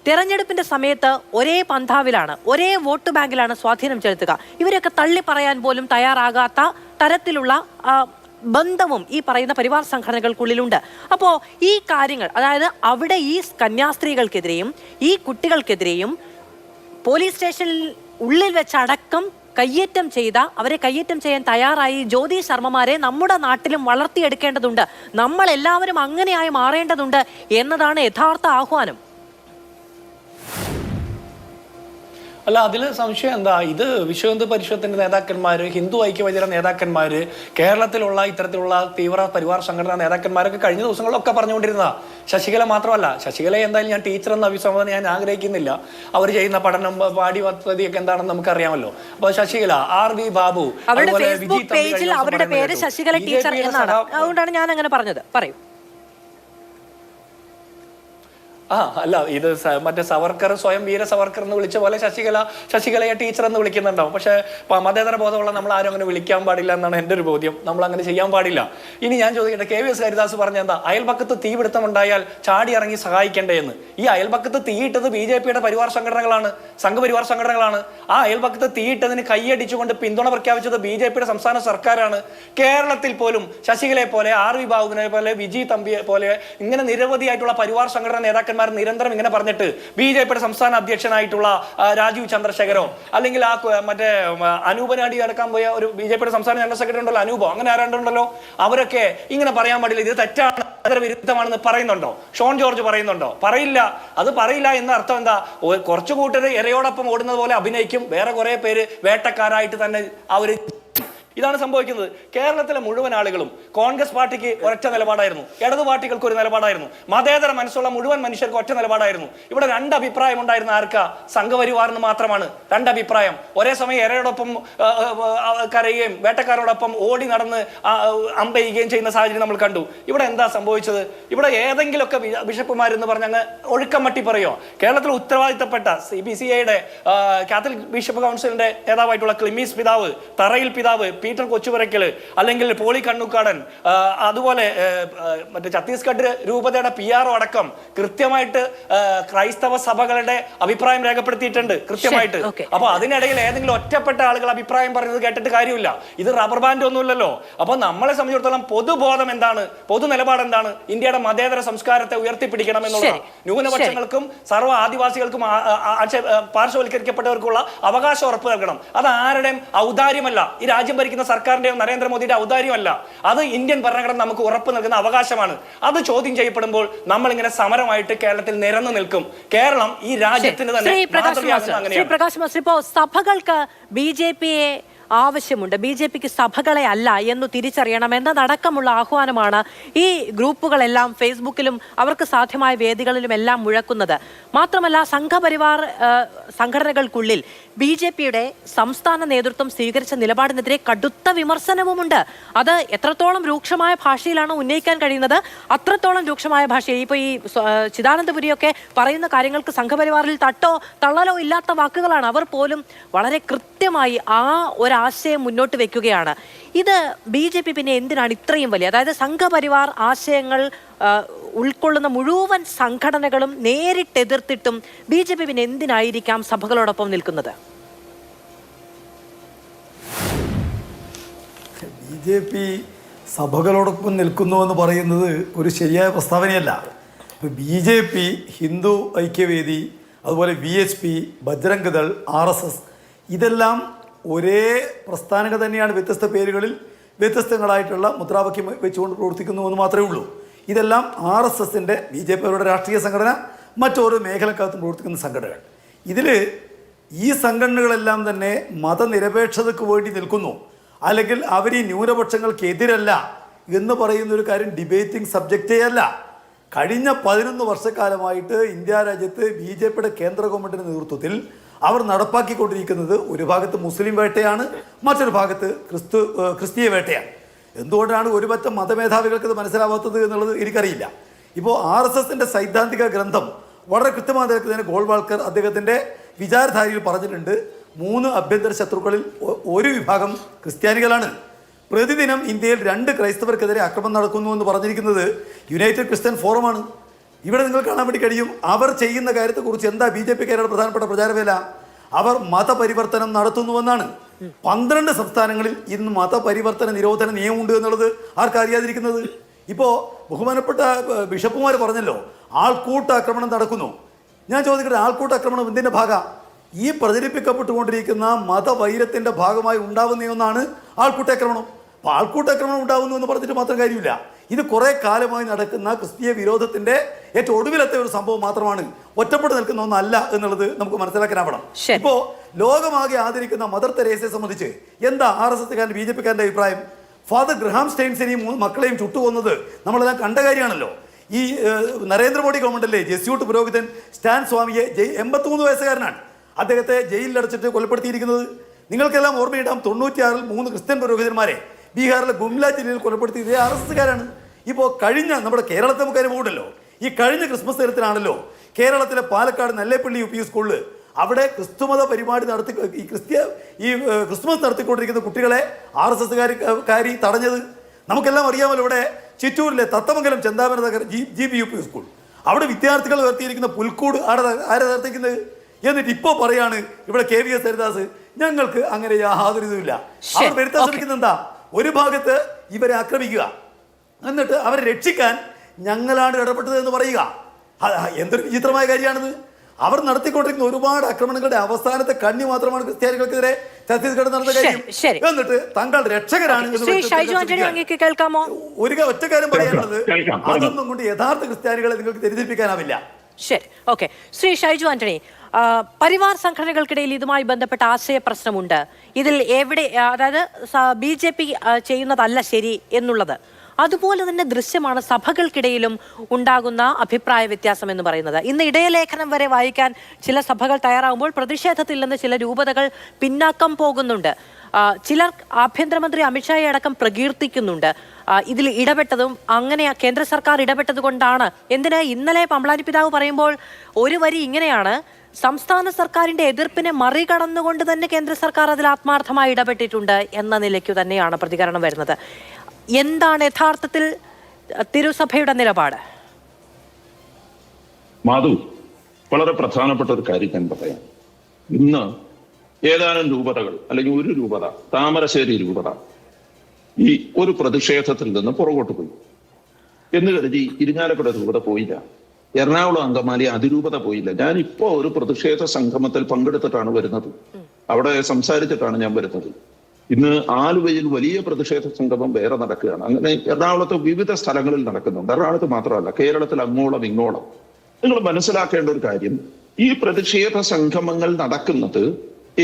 തെരഞ്ഞെടുപ്പിന്റെ സമയത്ത് ഒരേ പന്ഥാവിലാണ്, ഒരേ വോട്ട് ബാങ്കിലാണ് സ്വാധീനം ചെലുത്തുക. ഇവരൊക്കെ തള്ളി പറയാൻ പോലും തയ്യാറാകാത്ത തരത്തിലുള്ള ബന്ധവും ഈ പറയുന്ന പരിവാർ സംഘടനകൾക്കുള്ളിലുണ്ട്. അപ്പോൾ ഈ കാര്യങ്ങൾ, അതായത് അവിടെ ഈ കന്യാസ്ത്രീകൾക്കെതിരെയും ഈ കുട്ടികൾക്കെതിരെയും പോലീസ് സ്റ്റേഷനിൽ ഉള്ളിൽ വെച്ചടക്കം അവരെ കയ്യേറ്റം ചെയ്യാൻ തയ്യാറായി ജ്യോതി ശർമ്മമാരെ നമ്മുടെ നാട്ടിലും വളർത്തിയെടുക്കേണ്ടതുണ്ട്, നമ്മൾ എല്ലാവരും അങ്ങനെയായി മാറേണ്ടതുണ്ട് എന്നതാണ് യഥാർത്ഥ ആഹ്വാനം. അല്ല, അതിൽ സംശയം എന്താ? ഇത് വിശ്വ ഹിന്ദു പരിഷത്തിന്റെ നേതാക്കന്മാര്, ഹിന്ദു ഐക്യവേദിയുടെ നേതാക്കന്മാര്, കേരളത്തിലുള്ള ഇത്തരത്തിലുള്ള തീവ്ര പരിവാർ സംഘടനാ നേതാക്കന്മാരൊക്കെ കഴിഞ്ഞ ദിവസങ്ങളിലൊക്കെ പറഞ്ഞുകൊണ്ടിരുന്ന ശശികല മാത്രമല്ല. ശശികല എന്തായാലും ഞാൻ ടീച്ചർ എന്ന അഭിസംബോധന ഞാൻ ആഗ്രഹിക്കുന്നില്ല. അവർ ചെയ്യുന്ന പഠനം, പാഠ്യ പദ്ധതിയൊക്കെ എന്താണെന്ന് നമുക്കറിയാമല്ലോ. അപ്പൊ ശശികല, RV ബാബു, അതുപോലെ പേജിൽ അവരുടെ പേര് ശശികല ടീച്ചർ എന്നാണ്. അതുകൊണ്ടാണ് ഞാൻ അങ്ങനെ പറഞ്ഞത്. പറയൂ. അല്ല, ഇത് മറ്റേ സവർക്കർ, സ്വയം വീര സവർക്കർ എന്ന് വിളിച്ച പോലെ ശശികലയെ ടീച്ചർ എന്ന് വിളിക്കുന്നുണ്ടാവും. പക്ഷെ മതേതര ബോധമുള്ള നമ്മൾ ആരും അങ്ങനെ വിളിക്കാൻ പാടില്ല എന്നാണ് എൻ്റെ ഒരു ബോധ്യം. നമ്മൾ അങ്ങനെ ചെയ്യാൻ പാടില്ല. ഇനി ഞാൻ ചോദിക്കട്ടെ, KVS ഹരിദാസ് പറഞ്ഞ എന്താ, അയൽപക്കത്ത് തീപിടുത്തം ഉണ്ടായാൽ ചാടി ഇറങ്ങി സഹായിക്കേണ്ടേ എന്ന്. ഈ അയൽപക്കത്ത് തീയിട്ടത് BJPയുടെ പരിവാർ സംഘടനകളാണ്, സംഘപരിവാർ സംഘടനകളാണ്. ആ അയൽപക്കത്ത് തീയിട്ടതിന് കൈയടിച്ചുകൊണ്ട് പിന്തുണ പ്രഖ്യാപിച്ചത് BJPയുടെ സംസ്ഥാന സർക്കാരാണ്. കേരളത്തിൽ പോലും ശശികലയെ പോലെ, RV ബാബുവിനെ പോലെ, വിജി തമ്പിയെ പോലെ ഇങ്ങനെ നിരവധിയായിട്ടുള്ള പരിവാർ സംഘടനാ നേതാക്കന്മാർ നിരന്തരം ഇങ്ങനെ പറഞ്ഞിട്ട് BJPയുടെ സംസ്ഥാന അധ്യക്ഷനായിട്ടുള്ള രാജീവ് ചന്ദ്രശേഖരോ, അല്ലെങ്കിൽ ആ മറ്റേ അനൂപനാടി അടക്കാൻ പോയ ഒരു BJPയുടെ സംസ്ഥാന ജനറൽ സെക്രട്ടറി ഉണ്ടല്ലോ, അനൂപോ, അങ്ങനെ ആരാണ്ടുണ്ടല്ലോ, അവരൊക്കെ ഇങ്ങനെ പറയാൻ പാടില്ല, ഇത് തെറ്റാണ്, അതര വിരുദ്ധമാണെന്ന് പറയുന്നുണ്ടോ? ഷോൺ ജോർജ് പറയുന്നുണ്ടോ? പറയില്ല. അത് പറയില്ല എന്ന അർത്ഥം എന്താ? കുറച്ചു കൂട്ടർ ഇരയോടൊപ്പം ഓടുന്നത് പോലെ അഭിനയിക്കും, വേറെ കുറെ പേര് വേട്ടക്കാരായിട്ട് തന്നെ അവര്. ഇതാണ് സംഭവിക്കുന്നത്. കേരളത്തിലെ മുഴുവൻ ആളുകളും കോൺഗ്രസ് പാർട്ടിക്ക് ഒരൊറ്റ നിലപാടായിരുന്നു, ഇടതു പാർട്ടികൾക്ക് ഒരു നിലപാടായിരുന്നു, മതേതര മനസ്സുള്ള മുഴുവൻ മനുഷ്യർക്ക് ഒറ്റ നിലപാടായിരുന്നു. ഇവിടെ 2 അഭിപ്രായം ഉണ്ടായിരുന്ന ആർക്കാ? സംഘപരിവാറിന് മാത്രമാണ് 2 അഭിപ്രായം. ഒരേ സമയം ഇരയോടൊപ്പം കരയുകയും വേട്ടക്കാരോടൊപ്പം ഓടി നടന്ന് അമ്പെയ്യുകയും ചെയ്യുന്ന സാഹചര്യം നമ്മൾ കണ്ടു. ഇവിടെ എന്താ സംഭവിച്ചത്? ഇവിടെ ഏതെങ്കിലുമൊക്കെ ബിഷപ്പുമാരെന്ന് പറഞ്ഞ് അങ്ങ് ഒഴുക്കം മട്ടി പറയോ? കേരളത്തിൽ ഉത്തരവാദിത്തപ്പെട്ട CBCIയുടെ കാത്തലിക് ബിഷപ്പ് കൗൺസിലിന്റെ നേതാവായിട്ടുള്ള ക്ലിമീസ് പിതാവ്, തറയിൽ പിതാവ്, പീറ്റർ കൊച്ചുപുരയ്ക്കൽ, അല്ലെങ്കിൽ പോളി കണ്ണുക്കാടൻ, അതുപോലെ മറ്റേ ഛത്തീസ്ഗഡ് രൂപതയുടെ PRO അടക്കം കൃത്യമായിട്ട് ക്രൈസ്തവ സഭകളുടെ അഭിപ്രായം രേഖപ്പെടുത്തിയിട്ടുണ്ട് കൃത്യമായിട്ട്. അപ്പൊ അതിനിടയിൽ ഏതെങ്കിലും ഒറ്റപ്പെട്ട ആളുകൾ അഭിപ്രായം പറയുന്നത് കേട്ടിട്ട് കാര്യമില്ല. ഇത് റബ്ബർ ബാൻഡ് ഒന്നുമില്ലല്ലോ. അപ്പൊ നമ്മളെ സംബന്ധിച്ചിടത്തോളം പൊതുബോധം എന്താണ്, പൊതു നിലപാട് എന്താണ്? ഇന്ത്യയുടെ മതേതര സംസ്കാരത്തെ ഉയർത്തിപ്പിടിക്കണം എന്നുള്ളതാണ്. ന്യൂനപക്ഷങ്ങൾക്കും സർവ്വ ആദിവാസികൾക്കും പാർശ്വവൽക്കരിക്കപ്പെട്ടവർക്കുള്ള അവകാശം ഉറപ്പു നൽകണം. അത് ആരുടെയും ഔദാര്യമല്ല, ഈ രാജ്യം ഭരിക്കുന്ന സർക്കാരിന്റെയും നരേന്ദ്രമോദിയുടെ ഔദാര്യമല്ല. അത് ഇന്ത്യൻ ഭരണഘടന നമുക്ക് ഉറപ്പ് നൽകുന്ന അവകാശമാണ്. അത് ചോദ്യം ചെയ്യപ്പെടുമ്പോൾ നമ്മൾ ഇങ്ങനെ സമരമായിട്ട് കേരളത്തിൽ നിരന്നു നിൽക്കും. കേരളം ഈ രാജ്യത്തിന് തന്നെ സഭകൾക്ക് BJPയെ ആവശ്യമുണ്ട്, BJPക്ക് സഭകളെ അല്ല എന്ന് തിരിച്ചറിയണം എന്നതടക്കമുള്ള ആഹ്വാനമാണ് ഈ ഗ്രൂപ്പുകളെല്ലാം ഫേസ്ബുക്കിലും അവർക്ക് സാധ്യമായ വേദികളിലും എല്ലാം മുഴക്കുന്നത്. മാത്രമല്ല സംഘപരിവാർ സംഘടനകൾക്കുള്ളിൽ BJPയുടെ സംസ്ഥാന നേതൃത്വം സ്വീകരിച്ച നിലപാടിനെതിരെ കടുത്ത വിമർശനവുമുണ്ട്. അത് എത്രത്തോളം രൂക്ഷമായ ഭാഷയിലാണ് ഉന്നയിക്കാൻ കഴിയുന്നത്, അത്രത്തോളം രൂക്ഷമായ ഭാഷയിൽ ഇപ്പോൾ ഈ ചിദാനന്ദപുരിയൊക്കെ പറയുന്ന കാര്യങ്ങൾക്ക് സംഘപരിവാറിൽ തട്ടോ തള്ളലോ ഇല്ലാത്ത വാക്കുകളാണ്. അവർ പോലും വളരെ കൃത്യമായി ആ ഒരാശയം മുന്നോട്ട് വെക്കുകയാണ്. ഇത് BJP പിന്നെ എന്തിനാണ് ഇത്രയും വലിയ, അതായത് സംഘപരിവാർ ആശയങ്ങൾ ഉൾക്കൊള്ളുന്ന മുഴുവൻ സംഘടനകളും നേരിട്ടെതിർത്തിട്ടും BJP പിന്നെ എന്തിനായിരിക്കാം സഭകളോടൊപ്പം നിൽക്കുന്നത്? BJP സഭകളോടൊപ്പം നിൽക്കുന്നു എന്ന് പറയുന്നത് ഒരു ശരിയായ പ്രസ്താവനയല്ല. ഇപ്പോൾ BJP, ഹിന്ദു ഐക്യവേദി, അതുപോലെ VHP, ബജ്രംഗ് ദൾ, RSS ഇതെല്ലാം ഒരേ പ്രസ്ഥാനങ്ങൾ തന്നെയാണ്. വ്യത്യസ്ത പേരുകളിൽ വ്യത്യസ്തങ്ങളായിട്ടുള്ള മുദ്രാവാക്യം വെച്ചുകൊണ്ട് പ്രവർത്തിക്കുന്നു എന്ന് മാത്രമേ ഉള്ളൂ. ഇതെല്ലാം RSSൻ്റെ BJPയുടെ രാഷ്ട്രീയ സംഘടന, മറ്റോരോ മേഖലക്കകത്തും പ്രവർത്തിക്കുന്ന സംഘടനകൾ. ഇതിൽ ഈ സംഘടനകളെല്ലാം തന്നെ മതനിരപേക്ഷതയ്ക്ക് വേണ്ടി നിൽക്കുന്നു, അല്ലെങ്കിൽ അവർ ഈ ന്യൂനപക്ഷങ്ങൾക്കെതിരല്ല എന്ന് പറയുന്നൊരു കാര്യം ഡിബേറ്റിംഗ് സബ്ജക്റ്റേ അല്ല. കഴിഞ്ഞ 11 വർഷക്കാലമായിട്ട് ഇന്ത്യ രാജ്യത്ത് BJPയുടെ കേന്ദ്ര ഗവൺമെൻറ്റിൻ്റെ നേതൃത്വത്തിൽ അവർ നടപ്പാക്കിക്കൊണ്ടിരിക്കുന്നത് ഒരു ഭാഗത്ത് മുസ്ലിം വേട്ടയാണ്, മറ്റൊരു ഭാഗത്ത് ക്രിസ്തീയ വേട്ടയാണ്. എന്തുകൊണ്ടാണ് ഒരു പറ്റം മതമേധാവികൾക്ക് ഇത് മനസ്സിലാവാത്തത് എന്നുള്ളത് എനിക്കറിയില്ല. ഇപ്പോൾ RSSൻ്റെ സൈദ്ധാന്തിക ഗ്രന്ഥം വളരെ കൃത്യമായ തന്നെ ഗോൾവാൾക്കർ അദ്ദേഹത്തിൻ്റെ വിചാരധാരയിൽ പറഞ്ഞിട്ടുണ്ട്, 3 ആഭ്യന്തര ശത്രുക്കളിൽ ഒരു വിഭാഗം ക്രിസ്ത്യാനികളാണ്. പ്രതിദിനം ഇന്ത്യയിൽ 2 ക്രൈസ്തവർക്കെതിരെ ആക്രമണം നടക്കുന്നു എന്ന് പറഞ്ഞിരിക്കുന്നത് യുണൈറ്റഡ് ക്രിസ്ത്യൻ ഫോറമാണ്. ഇവിടെ നിങ്ങൾ കാണാൻ വേണ്ടി കഴിയും അവർ ചെയ്യുന്ന കാര്യത്തെക്കുറിച്ച് എന്താ BJPക്കാരുടെ പ്രധാനപ്പെട്ട പ്രചാരവേല. അവർ മതപരിവർത്തനം നടത്തുന്നുവെന്നാണ്. 12 സംസ്ഥാനങ്ങളിൽ ഇന്ന് മതപരിവർത്തന നിരോധന നിയമമുണ്ട് എന്നുള്ളത് ആർക്കറിയാതിരിക്കുന്നത്? ഇപ്പോൾ ബഹുമാനപ്പെട്ട ബിഷപ്പുമാർ പറഞ്ഞല്ലോ, ആൾക്കൂട്ടാക്രമണം നടക്കുന്നു. ഞാൻ ചോദിക്കട്ടെ, ആൾക്കൂട്ടാക്രമണം എന്തിൻ്റെ ഭാഗമാണ്? ഈ പ്രചരിപ്പിക്കപ്പെട്ടുകൊണ്ടിരിക്കുന്ന മതവൈരത്തിൻ്റെ ഭാഗമായി ഉണ്ടാവുന്ന ഒന്നാണ് ആൾക്കൂട്ടാക്രമണം. അപ്പോൾ ആൾക്കൂട്ടാക്രമണം ഉണ്ടാവുന്നു എന്ന് പറഞ്ഞിട്ട് മാത്രം കാര്യമില്ല. ഇത് കുറേ കാലമായി നടക്കുന്ന ക്രിസ്തീയ വിരോധത്തിൻ്റെ ഏറ്റവും ഒടുവിലത്തെ ഒരു സംഭവം മാത്രമാണ്, ഒറ്റപ്പെട്ട് നിൽക്കുന്ന ഒന്നല്ല എന്നുള്ളത് നമുക്ക് മനസ്സിലാക്കാനാവണം. ഇപ്പോൾ ലോകമാകെ ആദരിക്കുന്ന മദർ തെരേസയെ സംബന്ധിച്ച് എന്താ RSSകാരൻ്റെ BJPക്കാരൻ്റെ അഭിപ്രായം? ഫാദർ ഗ്രഹാം സ്റ്റെയിൻസിനെയും 3 മക്കളെയും ചുട്ടുകൊന്നത് നമ്മളെല്ലാം കണ്ട കാര്യമാണല്ലോ. ഈ നരേന്ദ്രമോദി ഗവൺമെൻറ്റിലെ ജെസ്യൂട്ട് പുരോഹിതൻ സ്റ്റാൻ സ്വാമിയെ 83 വയസ്സുകാരനാണ്, അദ്ദേഹത്തെ ജയിലിലടച്ചിട്ട് കൊലപ്പെടുത്തിയിരിക്കുന്നത്. നിങ്ങൾക്കെല്ലാം ഓർമ്മയിടാം, 96-ൽ 3 ക്രിസ്ത്യൻ പുരോഹിതന്മാരെ ബീഹാറിലെ ഗുംല ജില്ലയിൽ കൊലപ്പെടുത്തിയത് RSSകാരാണ്. ഇപ്പോൾ കഴിഞ്ഞ നമ്മുടെ കേരളത്തെ നമുക്ക് അനുഭവമുണ്ടല്ലോ. ഈ കഴിഞ്ഞ ക്രിസ്മസ് ദിനത്തിലാണല്ലോ കേരളത്തിലെ പാലക്കാട് നെല്ലേപ്പള്ളി UP സ്കൂളിൽ അവിടെ ക്രിസ്തുമത പരിപാടി നടത്തി ക്രിസ്മസ് നടത്തിക്കൊണ്ടിരിക്കുന്ന കുട്ടികളെ RSSകാരി തടഞ്ഞത് നമുക്കെല്ലാം അറിയാമല്ലോ. ഇവിടെ ചിറ്റൂരിലെ തത്തമംഗലം ചെന്താമര നഗർ GB UP സ്കൂൾ, അവിടെ വിദ്യാർത്ഥികൾ ഉയർത്തിയിരിക്കുന്ന പുൽക്കൂട് ആരെ നടത്തിക്കുന്നത്? എന്നിട്ട് ഇപ്പോൾ പറയാണ് ഇവിടെ KVS ഹരിദാസ് ഞങ്ങൾക്ക് അങ്ങനെ യാതൊരു ഇതുമില്ല. അവർ വരുത്താൻ ശ്രമിക്കുന്നത് എന്താ? ഒരു ഭാഗത്ത് ഇവരെ ആക്രമിക്കുക, എന്നിട്ട് അവരെ രക്ഷിക്കാൻ ഞങ്ങളാണ് ഇടപെട്ടത് എന്ന് പറയുക. എന്തൊരു വിചിത്രമായ കാര്യമാണിത്. അവർ നടത്തിക്കൊണ്ടിരിക്കുന്ന ഒരുപാട് ആക്രമണങ്ങളുടെ അവസാനത്തെ കണ്ണി മാത്രമാണ് ക്രിസ്ത്യാനികൾക്കെതിരെ ഛത്തീസ്ഗഡ് നടന്ന കാര്യം. എന്നിട്ട് തങ്ങൾ രക്ഷകരാണ്. ഒരു ഒറ്റ കാര്യം പറയാനുള്ളത്, അതൊന്നും കൊണ്ട് യഥാർത്ഥ ക്രിസ്ത്യാനികളെ നിങ്ങൾക്ക് തെറ്റിദ്ധരിപ്പിക്കാനാവില്ല. ശരി, ഓക്കെ. ശ്രീ ഷൈജു ആന്റണി, പരിവാർ സംഘടനകൾക്കിടയിൽ ഇതുമായി ബന്ധപ്പെട്ട ആശയ പ്രശ്നമുണ്ട്. ഇതിൽ എവിടെ, അതായത് BJP ചെയ്യുന്നതല്ല ശരി എന്നുള്ളത്, അതുപോലെ തന്നെ ദൃശ്യമാണ് സഭകൾക്കിടയിലും ഉണ്ടാകുന്ന അഭിപ്രായ വ്യത്യാസം എന്ന് പറയുന്നത്. ഇന്ന് ഇടയലേഖനം വരെ വായിക്കാൻ ചില സഭകൾ തയ്യാറാകുമ്പോൾ പ്രതിഷേധത്തിൽ നിന്ന് ചില രൂപതകൾ പിന്നാക്കം പോകുന്നുണ്ട്. ചിലർ ആഭ്യന്തരമന്ത്രി അമിത്ഷായെ അടക്കം പ്രകീർത്തിക്കുന്നുണ്ട്. ഇതിൽ ഇടപെട്ടതും അങ്ങനെ കേന്ദ്ര സർക്കാർ ഇടപെട്ടത് കൊണ്ടാണ്. എന്തിന് ഇന്നലെ പമ്പളാനി പിതാവ് പറയുമ്പോൾ ഒരു വരി ഇങ്ങനെയാണ്: സംസ്ഥാന സർക്കാരിന്റെ എതിർപ്പിനെ മറികടന്നുകൊണ്ട് തന്നെ കേന്ദ്ര സർക്കാർ അതിൽ ആത്മാർത്ഥമായി ഇടപെട്ടിട്ടുണ്ട് എന്ന നിലയ്ക്കു തന്നെയാണ് പ്രതികരണം വരുന്നത്. എന്താണ് യഥാർത്ഥത്തിൽ തിരുസഭയുടെ നിലപാട്? മാധു, വളരെ പ്രധാനപ്പെട്ട ഒരു കാര്യം ഞാൻ പറയാം. ഇന്ന് ഏതാനും രൂപതകൾ അല്ലെങ്കിൽ ഒരു രൂപത, താമരശ്ശേരി രൂപത, ഈ ഒരു പ്രതിഷേധത്തിൽ നിന്ന് പുറകോട്ട് പോയി എന്ന് കരുതി ഇരിങ്ങാലക്കുട രൂപത പോയില്ല. എറണാകുളം അങ്കമാലി അതിരൂപത പോയില്ല. ഞാൻ ഇപ്പോ ഒരു പ്രതിഷേധ സംഗമത്തിൽ പങ്കെടുത്തിട്ടാണ് വരുന്നത്. അവിടെ സംസാരിച്ചിട്ടാണ് ഞാൻ വരുന്നത്. ഇന്ന് ആലുവയിൽ വലിയ പ്രതിഷേധ സംഗമം വേറെ നടക്കുകയാണ്. അങ്ങനെ എറണാകുളത്ത് വിവിധ സ്ഥലങ്ങളിൽ നടക്കുന്നുണ്ട്. എറണാകുളത്ത് മാത്രമല്ല, കേരളത്തിൽ അങ്ങോളം ഇങ്ങോളം. നിങ്ങൾ മനസ്സിലാക്കേണ്ട ഒരു കാര്യം, ഈ പ്രതിഷേധ സംഗമങ്ങൾ നടക്കുന്നത്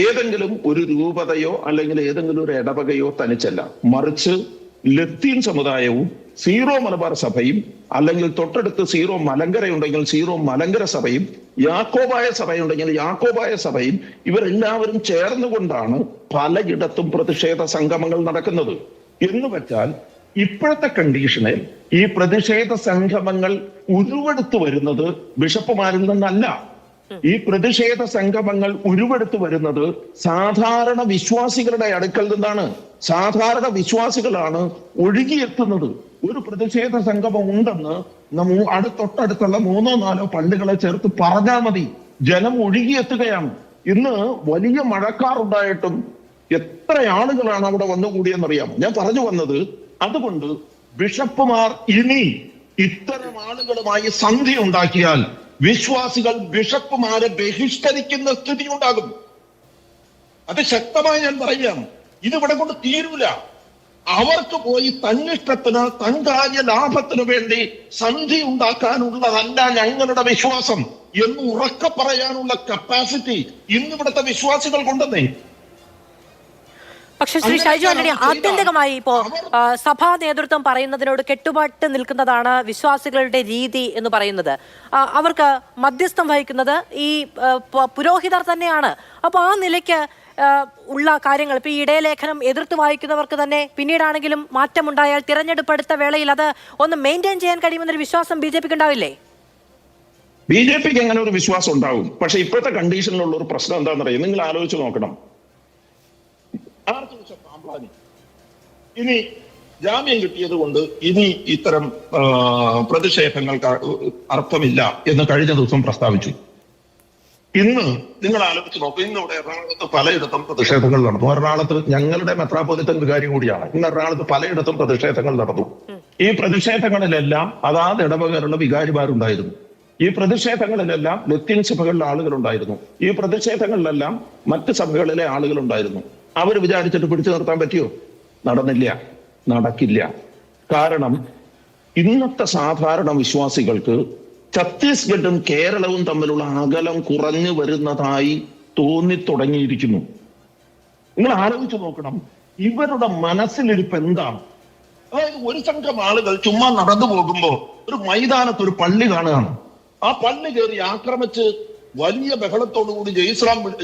ഏതെങ്കിലും ഒരു രൂപതയോ അല്ലെങ്കിൽ ഏതെങ്കിലും ഒരു ഇടവകയോ തനിച്ചല്ല, മറിച്ച് ലത്തീൻ സമുദായവും സീറോ മലബാർ സഭയും, അല്ലെങ്കിൽ തൊട്ടടുത്ത് സീറോ മലങ്കര ഉണ്ടെങ്കിൽ സീറോ മലങ്കര സഭയും, യാക്കോബായ സഭയുണ്ടെങ്കിൽ യാക്കോബായ സഭയും, ഇവരെല്ലാവരും ചേർന്നുകൊണ്ടാണ് പലയിടത്തും പ്രതിഷേധ സംഗമങ്ങൾ നടക്കുന്നത്. എന്ന് വെച്ചാൽ ഇപ്പോഴത്തെ കണ്ടീഷനിൽ ഈ പ്രതിഷേധ സംഗമങ്ങൾ ഉരുവെടുത്തു വരുന്നത് ബിഷപ്പുമാരിൽ നിന്നല്ല. ഈ പ്രതിഷേധ സംഗമങ്ങൾ ഉരുവെടുത്തു വരുന്നത് സാധാരണ വിശ്വാസികളുടെ അടുക്കൽ നിന്നാണ്. സാധാരണ വിശ്വാസികളാണ് ഒഴുകിയെത്തുന്നത്. ഒരു പ്രതിഷേധ സംഗമം ഉണ്ടെന്ന് തൊട്ടടുത്തുള്ള 3-4 പള്ളികളെ ചേർത്ത് പറഞ്ഞാൽ മതി, ജനം ഒഴുകിയെത്തുകയാണ്. ഇന്ന് വലിയ മഴക്കാറുണ്ടായിട്ടും എത്ര ആളുകളാണ് അവിടെ വന്നുകൂടിയെന്നറിയാം. ഞാൻ പറഞ്ഞു വന്നത്, അതുകൊണ്ട് ബിഷപ്പുമാർ ഇനി ഇത്തരം ആളുകളുമായി സന്ധി ഉണ്ടാക്കിയാൽ വിശ്വാസികൾ ബിഷപ്പുമാരെ ബഹിഷ്കരിക്കുന്ന സ്ഥിതി ഉണ്ടാകും. അത് ശക്തമായി ഞാൻ പറയാം. ഇതിവിടെ കൊണ്ട് തീരൂല. അവർക്ക് പോയി തന്നിഷ്ടത്തിന് തൻകാര്യ ലാഭത്തിന് വേണ്ടി സന്ധി ഉണ്ടാക്കാനുള്ളതല്ല ഞങ്ങളുടെ വിശ്വാസം എന്ന് ഉറക്കെ പറയാനുള്ള കപ്പാസിറ്റി ഇന്നിവിടുത്തെ വിശ്വാസികൾ കൊണ്ടുവന്നേ. പക്ഷെ ശ്രീ ഷൈജു ആന്റണി, ആത്യന്തികമായി ഇപ്പോ സഭാ നേതൃത്വം പറയുന്നതിനോട് കെട്ടുപാട്ട് നിൽക്കുന്നതാണ് വിശ്വാസികളുടെ രീതി എന്ന് പറയുന്നത്. അവർക്ക് മധ്യസ്ഥം വഹിക്കുന്നത് ഈ പുരോഹിതർ തന്നെയാണ്. അപ്പൊ ആ നിലയ്ക്ക് ഉള്ള കാര്യങ്ങൾ ഇപ്പൊ ഈ ഇടയലേഖനം എതിർത്ത് വായിക്കുന്നവർക്ക് തന്നെ പിന്നീടാണെങ്കിലും മാറ്റമുണ്ടായാൽ തിരഞ്ഞെടുപ്പ് അടുത്ത വേളയിൽ അത് ഒന്ന് മെയിൻറ്റെയിൻ ചെയ്യാൻ കഴിയുമെന്നൊരു വിശ്വാസം BJPക്ക് ഉണ്ടാവില്ലേ? BJPക്ക് അങ്ങനെ ഒരു വിശ്വാസം ഉണ്ടാവും. പക്ഷെ ഇപ്പോഴത്തെ കണ്ടീഷനിലുള്ള ഒരു പ്രശ്നം എന്താണെന്ന് അറിയാം. നിങ്ങൾ ആലോചിച്ച് നോക്കണം. പാമ്പ്ലാനി ഇനി ജാമ്യം കിട്ടിയത് കൊണ്ട് ഇനി ഇത്തരം പ്രതിഷേധങ്ങൾക്ക് അർത്ഥമില്ല എന്ന് കഴിഞ്ഞ ദിവസം പ്രസ്താവിച്ചു. ഇന്ന് നിങ്ങൾ ആലോചിച്ച് നോക്കും. ഇന്ന് ഇവിടെ എറണാകുളത്ത് പലയിടത്തും പ്രതിഷേധങ്ങൾ നടന്നു. എറണാകുളത്ത് ഞങ്ങളുടെ മെത്രാപ്പൊലീത്തൻ വികാരി കൂടിയാണ്. ഇന്ന് എറണാകുളത്ത് പലയിടത്തും പ്രതിഷേധങ്ങൾ നടന്നു. ഈ പ്രതിഷേധങ്ങളിലെല്ലാം അതാത് ഇടവകകളുടെ വികാരിമാരുണ്ടായിരുന്നു. ഈ പ്രതിഷേധങ്ങളിലെല്ലാം ലത്തീൻ സഭകളിലെ ആളുകളുണ്ടായിരുന്നു. ഈ പ്രതിഷേധങ്ങളിലെല്ലാം മറ്റ് സഭകളിലെ ആളുകളുണ്ടായിരുന്നു. അവർ വിചാരിച്ചിട്ട് പിടിച്ചു നിർത്താൻ പറ്റിയോ? നടന്നില്ല, നടക്കില്ല. കാരണം ഇന്നത്തെ സാധാരണ വിശ്വാസികൾക്ക് ഛത്തീസ്ഗഡും കേരളവും തമ്മിലുള്ള അകലം കുറഞ്ഞു വരുന്നതായി തോന്നിത്തുടങ്ങിയിരിക്കുന്നു. നിങ്ങൾ ആലോചിച്ച് നോക്കണം, ഇവരുടെ മനസ്സിലിരിപ്പ് എന്താണ്? അതായത് ഒരു സംഘം ആളുകൾ ചുമ്മാ നടന്നു പോകുമ്പോ ഒരു മൈതാനത്ത് ഒരു പള്ളി കാണുകയാണ്. ആ പള്ളി കയറി ആക്രമിച്ച് വലിയ ബഹളത്തോടുകൂടി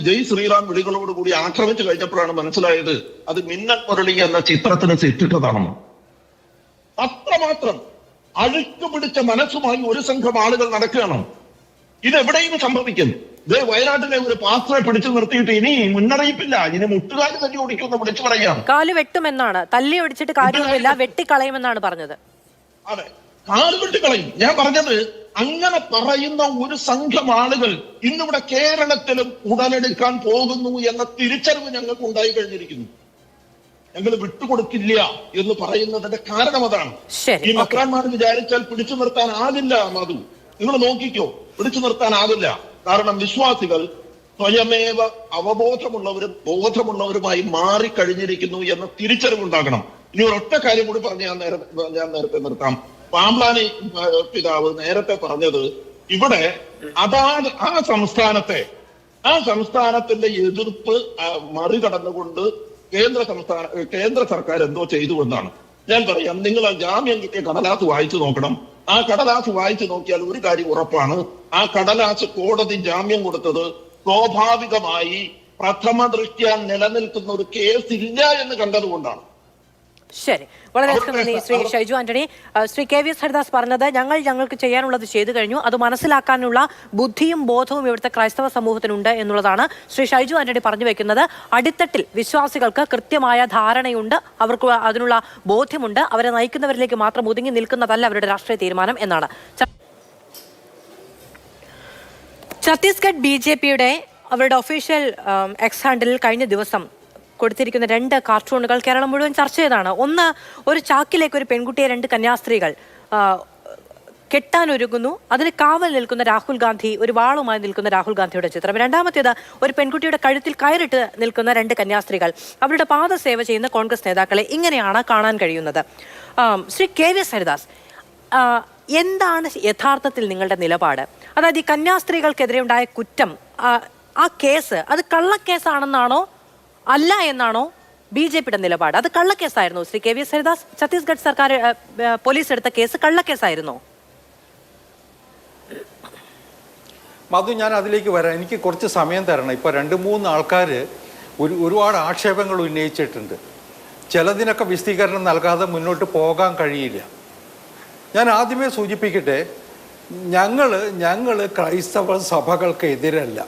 ജയ് ശ്രീറാം വിളികളോടുകൂടി ആക്രമിച്ചു കഴിഞ്ഞപ്പോഴാണ് മനസ്സിലായത് അത് മിന്നൽ മുരളി എന്ന ചിത്രത്തിന് സെറ്റിട്ടതാണെന്ന്. അത്രമാത്രം അഴുക്ക് പിടിച്ച മനസ്സുമായി ഒരു സംഘം ആളുകൾ നടക്കുകയാണ്. ഇതെവിടെയും സംഭവിക്കും. ഇതേ വയനാട്ടിലെ ഒരു പാസ്റ്ററെ പിടിച്ചു നിർത്തിയിട്ട് ഇനി മുന്നറിയിപ്പില്ല, ഇനി മുട്ടുകാല് തല്ലി ഓടിക്കുമെന്ന് വിളിച്ചു പറയാം. കാല് വെട്ടുമെന്നാണ്, തല്ലി ഒടിച്ചിട്ട് കാര്യമില്ല, വെട്ടിക്കളയുമെന്നാണ് പറഞ്ഞത്. അതെ, കാല് വെട്ടിക്കളയും. ഞാൻ പറഞ്ഞത് അങ്ങനെ പറയുന്ന ഒരു സംഘം ആളുകൾ ഇന്നിവിടെ കേരളത്തിലും ഉടലെടുക്കാൻ പോകുന്നു എന്ന തിരിച്ചറിവ് ഞങ്ങൾക്ക് ഉണ്ടായി കഴിഞ്ഞിരിക്കുന്നു. ഞങ്ങൾ വിട്ടുകൊടുക്കില്ല എന്ന് പറയുന്നതിന്റെ കാരണം അതാണ്. ഈ മക്രാന്മാർ വിചാരിച്ചാൽ പിടിച്ചു നിർത്താനാകില്ല. മധു, നിങ്ങൾ നോക്കിക്കോ, പിടിച്ചു നിർത്താനാകില്ല. കാരണം വിശ്വാസികൾ സ്വയമേവ അവബോധമുള്ളവരും ബോധമുള്ളവരുമായി മാറിക്കഴിഞ്ഞിരിക്കുന്നു എന്ന തിരിച്ചറിവുണ്ടാകണം. ഇനി ഒരൊറ്റ കാര്യം കൂടി പറഞ്ഞ് ഞാൻ നേരത്തെ നിർത്താം. പാമ്പ്ലാനി പിതാവ് നേരത്തെ പറഞ്ഞത് ഇവിടെ അതാത് ആ സംസ്ഥാനത്തിന്റെ എതിർപ്പ് മറികടന്നുകൊണ്ട് കേന്ദ്ര സർക്കാർ എന്തോ ചെയ്തു എന്നാണ് ഞാൻ പറയാം. നിങ്ങൾ ആ ജാമ്യം കിട്ടിയ കടലാസ് വായിച്ചു നോക്കണം. ആ കടലാസ് വായിച്ചു നോക്കിയാൽ ഒരു കാര്യം ഉറപ്പാണ്. ആ കടലാസ് കോടതി ജാമ്യം കൊടുത്തത് സ്വാഭാവികമായി പ്രഥമ ദൃഷ്ട്യാ നിലനിൽക്കുന്ന ഒരു കേസ് ഇല്ല എന്ന് കണ്ടതുകൊണ്ടാണ്. ശരി, വളരെയധികം നന്ദി ശ്രീ ഷൈജു ആന്റണി. ശ്രീ KVS ഹരിദാസ് പറഞ്ഞത് ഞങ്ങൾക്ക് ചെയ്യാനുള്ളത് ചെയ്തു കഴിഞ്ഞു, അത് മനസ്സിലാക്കാനുള്ള ബുദ്ധിയും ബോധവും ഇവിടുത്തെ ക്രൈസ്തവ സമൂഹത്തിനുണ്ട് എന്നുള്ളതാണ് ശ്രീ ഷൈജു ആന്റണി പറഞ്ഞു വെക്കുന്നത്. അടിത്തട്ടിൽ വിശ്വാസികൾക്ക് കൃത്യമായ ധാരണയുണ്ട്, അവർക്ക് അതിനുള്ള ബോധ്യമുണ്ട്, അവരെ നയിക്കുന്നവരിലേക്ക് മാത്രം ഒതുങ്ങി നിൽക്കുന്നതല്ല അവരുടെ രാഷ്ട്രീയ തീരുമാനം എന്നാണ്. ഛത്തീസ്ഗഡ് BJPയുടെ അവരുടെ ഒഫീഷ്യൽ എക്സ് ഹാൻഡിലിൽ കഴിഞ്ഞ ദിവസം കൊടുത്തിരിക്കുന്ന 2 കാർട്ടൂണുകൾ കേരളം മുഴുവൻ ചർച്ച ചെയ്തതാണ്. ഒന്ന്, ഒരു ചാക്കിലേക്ക് ഒരു പെൺകുട്ടിയെ 2 കന്യാസ്ത്രീകൾ കെട്ടാനൊരുങ്ങുന്നു, അതിന് കാവൽ നിൽക്കുന്ന രാഹുൽ ഗാന്ധി, ഒരു വാളുമായി നിൽക്കുന്ന രാഹുൽ ഗാന്ധിയുടെ ചിത്രം. രണ്ടാമത്തേത്, ഒരു പെൺകുട്ടിയുടെ കഴുത്തിൽ കയറിട്ട് നിൽക്കുന്ന 2 കന്യാസ്ത്രീകൾ, അവരുടെ പാദസേവ ചെയ്യുന്ന കോൺഗ്രസ് നേതാക്കളെ. ഇങ്ങനെയാണ് കാണാൻ കഴിയുന്നത്. ശ്രീ KVS ഹരിദാസ്, എന്താണ് യഥാർത്ഥത്തിൽ നിങ്ങളുടെ നിലപാട്? അതായത് ഈ കന്യാസ്ത്രീകൾക്കെതിരെ ഉണ്ടായ കുറ്റം, ആ കേസ് അത് കള്ളക്കേസാണെന്നാണോ അല്ല എന്നാണോ BJPയുടെ നിലപാട്? അത് കള്ളക്കേസായിരുന്നു ശ്രീ KVS ഹരിദാസ്? ഛത്തീസ്ഗഡ് സർക്കാർ പോലീസ് എടുത്ത കേസ് കള്ളക്കേസായിരുന്നോ? മധു, ഞാൻ അതിലേക്ക് വരാം. എനിക്ക് കുറച്ച് സമയം തരണം. ഇപ്പോൾ 2-3 ആൾക്കാർ ഒരുപാട് ആക്ഷേപങ്ങൾ ഉന്നയിച്ചിട്ടുണ്ട്. ചിലതിനൊക്കെ വിശദീകരണം നൽകാതെ മുന്നോട്ട് പോകാൻ കഴിയില്ല. ഞാൻ ആദ്യമേ സൂചിപ്പിക്കട്ടെ, ഞങ്ങൾ ക്രൈസ്തവ സഭകൾക്ക് എതിരല്ല,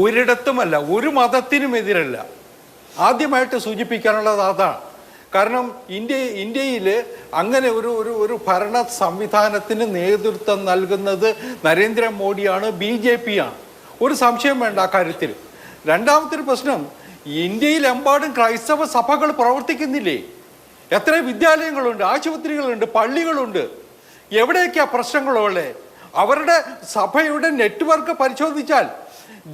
ഒരിടത്തുമല്ല, ഒരു മതത്തിനും എതിരല്ല. ആദ്യമായിട്ട് സൂചിപ്പിക്കാനുള്ളത് അതാണ്. കാരണം ഇന്ത്യയിൽ അങ്ങനെ ഒരു ഭരണ സംവിധാനത്തിന് നേതൃത്വം നൽകുന്നത് നരേന്ദ്രമോദിയാണ്, BJP ആണ്. ഒരു സംശയം വേണ്ട ആ കാര്യത്തിൽ. രണ്ടാമത്തെ പ്രശ്നം, ഇന്ത്യയിലെമ്പാടും ക്രൈസ്തവ സഭകൾ പ്രവർത്തിക്കുന്നില്ലേ? എത്ര വിദ്യാലയങ്ങളുണ്ട്, ആശുപത്രികളുണ്ട്, പള്ളികളുണ്ട്. എവിടെയൊക്കെയാ പ്രശ്നങ്ങളുള്ളത്? അവരുടെ സഭയുടെ നെറ്റ്വർക്ക് പരിശോധിച്ചാൽ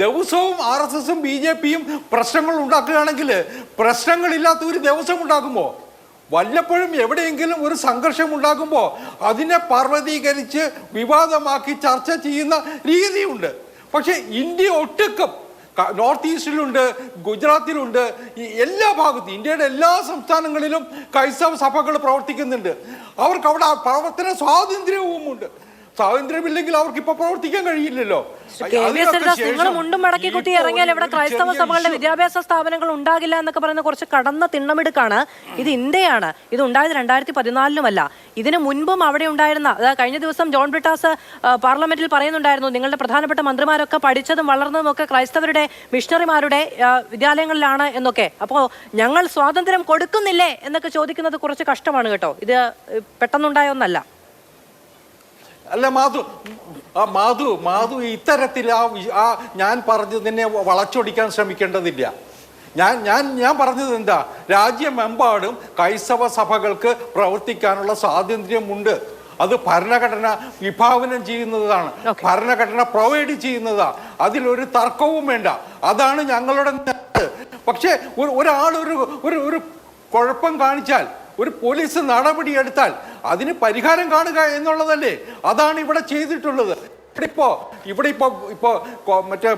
ദിവസവും RSSും BJPയും പ്രശ്നങ്ങൾ ഉണ്ടാക്കുകയാണെങ്കിൽ പ്രശ്നങ്ങളില്ലാത്ത ഒരു ദിവസം ഉണ്ടാകുമ്പോൾ, വല്ലപ്പോഴും എവിടെയെങ്കിലും ഒരു സംഘർഷം ഉണ്ടാകുമ്പോൾ അതിനെ പർവ്വതീകരിച്ച് വിവാദമാക്കി ചർച്ച ചെയ്യുന്ന രീതിയുണ്ട്. പക്ഷേ ഇന്ത്യ ഒട്ടുക്കും, നോർത്ത് ഈസ്റ്റിലുണ്ട്, ഗുജറാത്തിലുണ്ട്, എല്ലാ ഭാഗത്തും ഇന്ത്യയുടെ എല്ലാ സംസ്ഥാനങ്ങളിലും ക്രൈസ്തവ സഭകൾ പ്രവർത്തിക്കുന്നുണ്ട്. അവർക്ക് അവിടെ പ്രവർത്തന സ്വാതന്ത്ര്യവുമുണ്ട്. സ്വാതന്ത്ര്യമില്ലെങ്കിൽ അവർക്ക് ഇപ്പൊ പ്രവർത്തിക്കാൻ കഴിയില്ലല്ലോ. നിങ്ങൾ മുണ്ടും മടക്കി കുത്തി ഇറങ്ങിയാൽ ഇവിടെ ക്രൈസ്തവ സഭകളുടെ വിദ്യാഭ്യാസ സ്ഥാപനങ്ങൾ ഉണ്ടാകില്ല എന്നൊക്കെ പറയുന്ന കുറച്ച് കടന്ന തിണ്ണമെടുക്കാണ്. ഇത് ഇന്ത്യയാണ്. ഇത് ഉണ്ടായത് 2014-ലുമല്ല. ഇതിനു മുൻപും അവിടെ ഉണ്ടായിരുന്ന, കഴിഞ്ഞ ദിവസം ജോൺ ബ്രിട്ടാസ് പാർലമെന്റിൽ പറയുന്നുണ്ടായിരുന്നു, നിങ്ങളുടെ പ്രധാനപ്പെട്ട മന്ത്രിമാരൊക്കെ പഠിച്ചതും വളർന്നതും ഒക്കെ ക്രൈസ്തവരുടെ മിഷണറിമാരുടെ വിദ്യാലയങ്ങളിലാണ് എന്നൊക്കെ. അപ്പോൾ ഞങ്ങൾ സ്വാതന്ത്ര്യം കൊടുക്കുന്നില്ലേ എന്നൊക്കെ ചോദിക്കുന്നത് കുറച്ച് കഷ്ടമാണ് കേട്ടോ. ഇത് പെട്ടെന്നുണ്ടായ ഒന്നല്ല. അല്ല മാധു ഇത്തരത്തിൽ ഞാൻ പറഞ്ഞതിനെ വളച്ചൊടിക്കാൻ ശ്രമിക്കേണ്ടതില്ല. ഞാൻ പറഞ്ഞത് എന്താ, രാജ്യമെമ്പാടും ക്രൈസ്തവ സഭകൾക്ക് പ്രവർത്തിക്കാനുള്ള സ്വാതന്ത്ര്യമുണ്ട്. അത് ഭരണഘടന വിഭാവനം ചെയ്യുന്നതാണ്, ഭരണഘടന പ്രൊവൈഡ് ചെയ്യുന്നതാണ്. അതിലൊരു തർക്കവും വേണ്ട. അതാണ് ഞങ്ങളുടെ. പക്ഷേ ഒരാൾ ഒരു കുഴപ്പം കാണിച്ചാൽ, ഒരു പോലീസ് നടപടിയെടുത്താൽ അതിന് പരിഹാരം കാണുക എന്നുള്ളതല്ലേ? അതാണ് ഇവിടെ ചെയ്തിട്ടുള്ളത്. ഇവിടെ ഇപ്പോ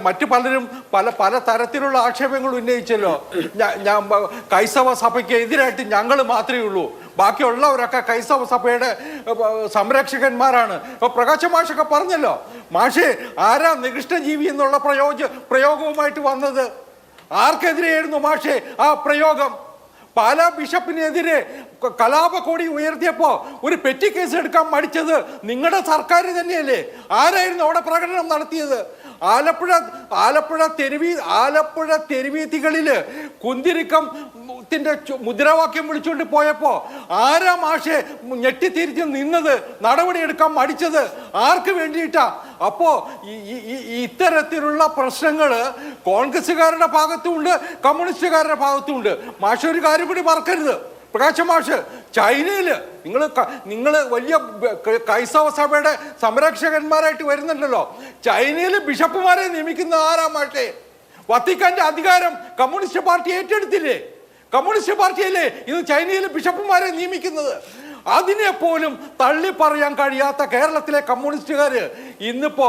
മറ്റു പലരും പല തരത്തിലുള്ള ആക്ഷേപങ്ങൾ ഉന്നയിച്ചല്ലോ. ക്രൈസ്തവ സഭയ്ക്ക് എതിരായിട്ട് ഞങ്ങൾ മാത്രമേ ഉള്ളൂ, ബാക്കിയുള്ളവരൊക്കെ ക്രൈസ്തവ സഭയുടെ സംരക്ഷകന്മാരാണ്. ഇപ്പൊ പ്രകാശ് മാഷൊക്കെ പറഞ്ഞല്ലോ, മാഷേ ആരാ നികൃഷ്ടജീവി എന്നുള്ള പ്രയോഗവുമായിട്ട് വന്നത്? ആർക്കെതിരെയായിരുന്നു മാഷേ ആ പ്രയോഗം? പാലാ ബിഷപ്പിനെതിരെ കലാപക്കോടി ഉയർത്തിയപ്പോ ഒരു പെറ്റി കേസ് എടുക്കാൻ മടിച്ചത് നിങ്ങളുടെ സർക്കാർ തന്നെയല്ലേ? ആരായിരുന്നു അവിടെ പ്രകടനം നടത്തിയത്? ആലപ്പുഴ തെരുവീഥികളില് കുന്തിരിക്കത്തിന്റെ മുദ്രാവാക്യം വിളിച്ചുകൊണ്ട് പോയപ്പോ ആരാ മാഷെ ഞെട്ടിത്തിരിച്ച് നിന്നത്, നടപടിയെടുക്കാൻ മടിച്ചത്? ആർക്ക് വേണ്ടിയിട്ടാ? അപ്പോ ഇത്തരത്തിലുള്ള പ്രശ്നങ്ങള് കോൺഗ്രസുകാരുടെ ഭാഗത്തുമുണ്ട്, കമ്മ്യൂണിസ്റ്റുകാരുടെ ഭാഗത്തുമുണ്ട്. മാഷ് ഒരു കാര്യം കൂടി മറക്കരുത്, പ്രകാശ് മാഷ്, ചൈനയില് നിങ്ങൾ വലിയ ക്രൈസ്തവ സഭയുടെ സംരക്ഷകന്മാരായിട്ട് വരുന്നുണ്ടല്ലോ. ചൈനയില് ബിഷപ്പുമാരെ നിയമിക്കുന്ന ആരാ മാഷേ? വത്തിക്കാന്റെ അധികാരം കമ്മ്യൂണിസ്റ്റ് പാർട്ടി ഏറ്റെടുത്തില്ലേ? കമ്മ്യൂണിസ്റ്റ് പാർട്ടിയല്ലേ ഇത് ചൈനയിലെ ബിഷപ്പുമാരെ നിയമിക്കുന്നത്? അതിനെ പോലും തള്ളി പറയാൻ കഴിയാത്ത കേരളത്തിലെ കമ്മ്യൂണിസ്റ്റുകാര് ഇന്നിപ്പോ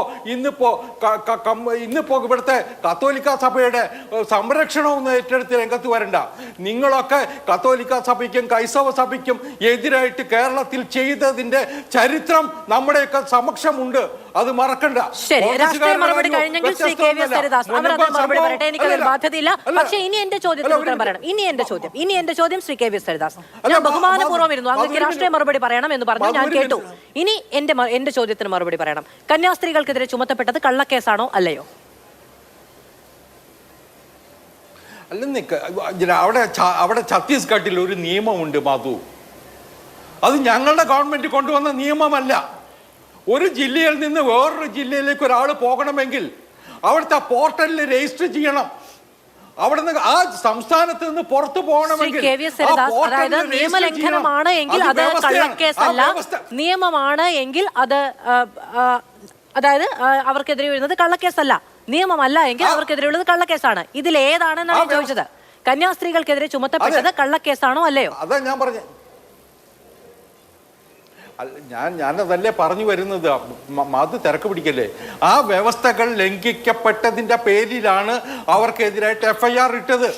ഇവിടുത്തെ കത്തോലിക്ക സഭയുടെ സംരക്ഷണവും ഏറ്റെടുത്ത് രംഗത്ത് വരണ്ട. നിങ്ങളൊക്കെ കത്തോലിക്ക സഭയ്ക്കും ക്രൈസ്തവ സഭയ്ക്കും എതിരായിട്ട് കേരളത്തിൽ ചെയ്തതിന്റെ ചരിത്രം നമ്മുടെയൊക്കെ സമക്ഷമുണ്ട്. അത് മറക്കണ്ട. ശരി, രാഷ്ട്രീയ മറുപടി കഴിഞ്ഞെങ്കിൽ ശ്രീ KVS ഹരിദാസ് അവരത് മറുപടി പറയട്ടെ. എനിക്ക് ബാധ്യതയില്ല. പക്ഷേ ഇനി എന്റെ ചോദ്യത്തിന് ഉത്തരം പറയണം. ഇനി എന്റെ ചോദ്യം ശ്രീ KVS ഹരിദാസ്, ഞാൻ ബഹുമാനപൂർവ്വം ഇരുന്നു, അങ്ങക്ക് രാഷ്ട്രീയ മറുപടി പറയണം എന്ന് പറഞ്ഞു, ഞാൻ കേട്ടു. ഇനി എന്റെ ചോദ്യത്തിന് മറുപടി പറയണം. കന്യാസ്ത്രീകൾക്കെതിരെ ചുമത്തപ്പെട്ടത് കള്ളക്കേസാണോ അല്ലയോ? അവിടെ ഛത്തീസ്ഗഡിൽ ഒരു നിയമമുണ്ട് മാധു. അത് ഞങ്ങളുടെ ഗവൺമെന്റ് കൊണ്ടുവന്ന നിയമമല്ല. ഒരു ജില്ലയിൽ നിന്ന് വേറൊരു ജില്ലയിലേക്ക് ഒരാൾ പോകണമെങ്കിൽ അവിടുത്തെ പോർട്ടലിൽ രജിസ്റ്റർ ചെയ്യണം. അവിടെ നിന്ന് ആ സംസ്ഥാനത്ത് നിന്ന് പുറത്തു പോകണമെങ്കിൽ അതായത് നിയമലംഘനമാണ് എങ്കിൽ അത് കള്ളക്കേസല്ല, നിയമമാണ് എങ്കിൽ അത് അതായത് അവർക്കെതിരെ വരുന്നത് കള്ളക്കേസല്ല, നിയമമല്ല എങ്കിൽ അവർക്കെതിരെ ഉള്ളത് കള്ളക്കേസാണ്. ഇതിൽ ഏതാണെന്നാണ് ചോദിച്ചത്. കന്യാസ്ത്രീകൾക്കെതിരെ ചുമത്തപ്പെട്ടത് കള്ളക്കേസാണോ അല്ലയോ? അതാ ഞാൻ പറഞ്ഞ ഞാനതല്ലേ പറഞ്ഞു വരുന്നത്. അത് തിരക്ക് പിടിക്കല്ലേ. ആ വ്യവസ്ഥകൾ ലംഘിക്കപ്പെട്ടതിന്റെ പേരിലാണ് അവർക്കെതിരായിട്ട് FIR ഇട്ടത്,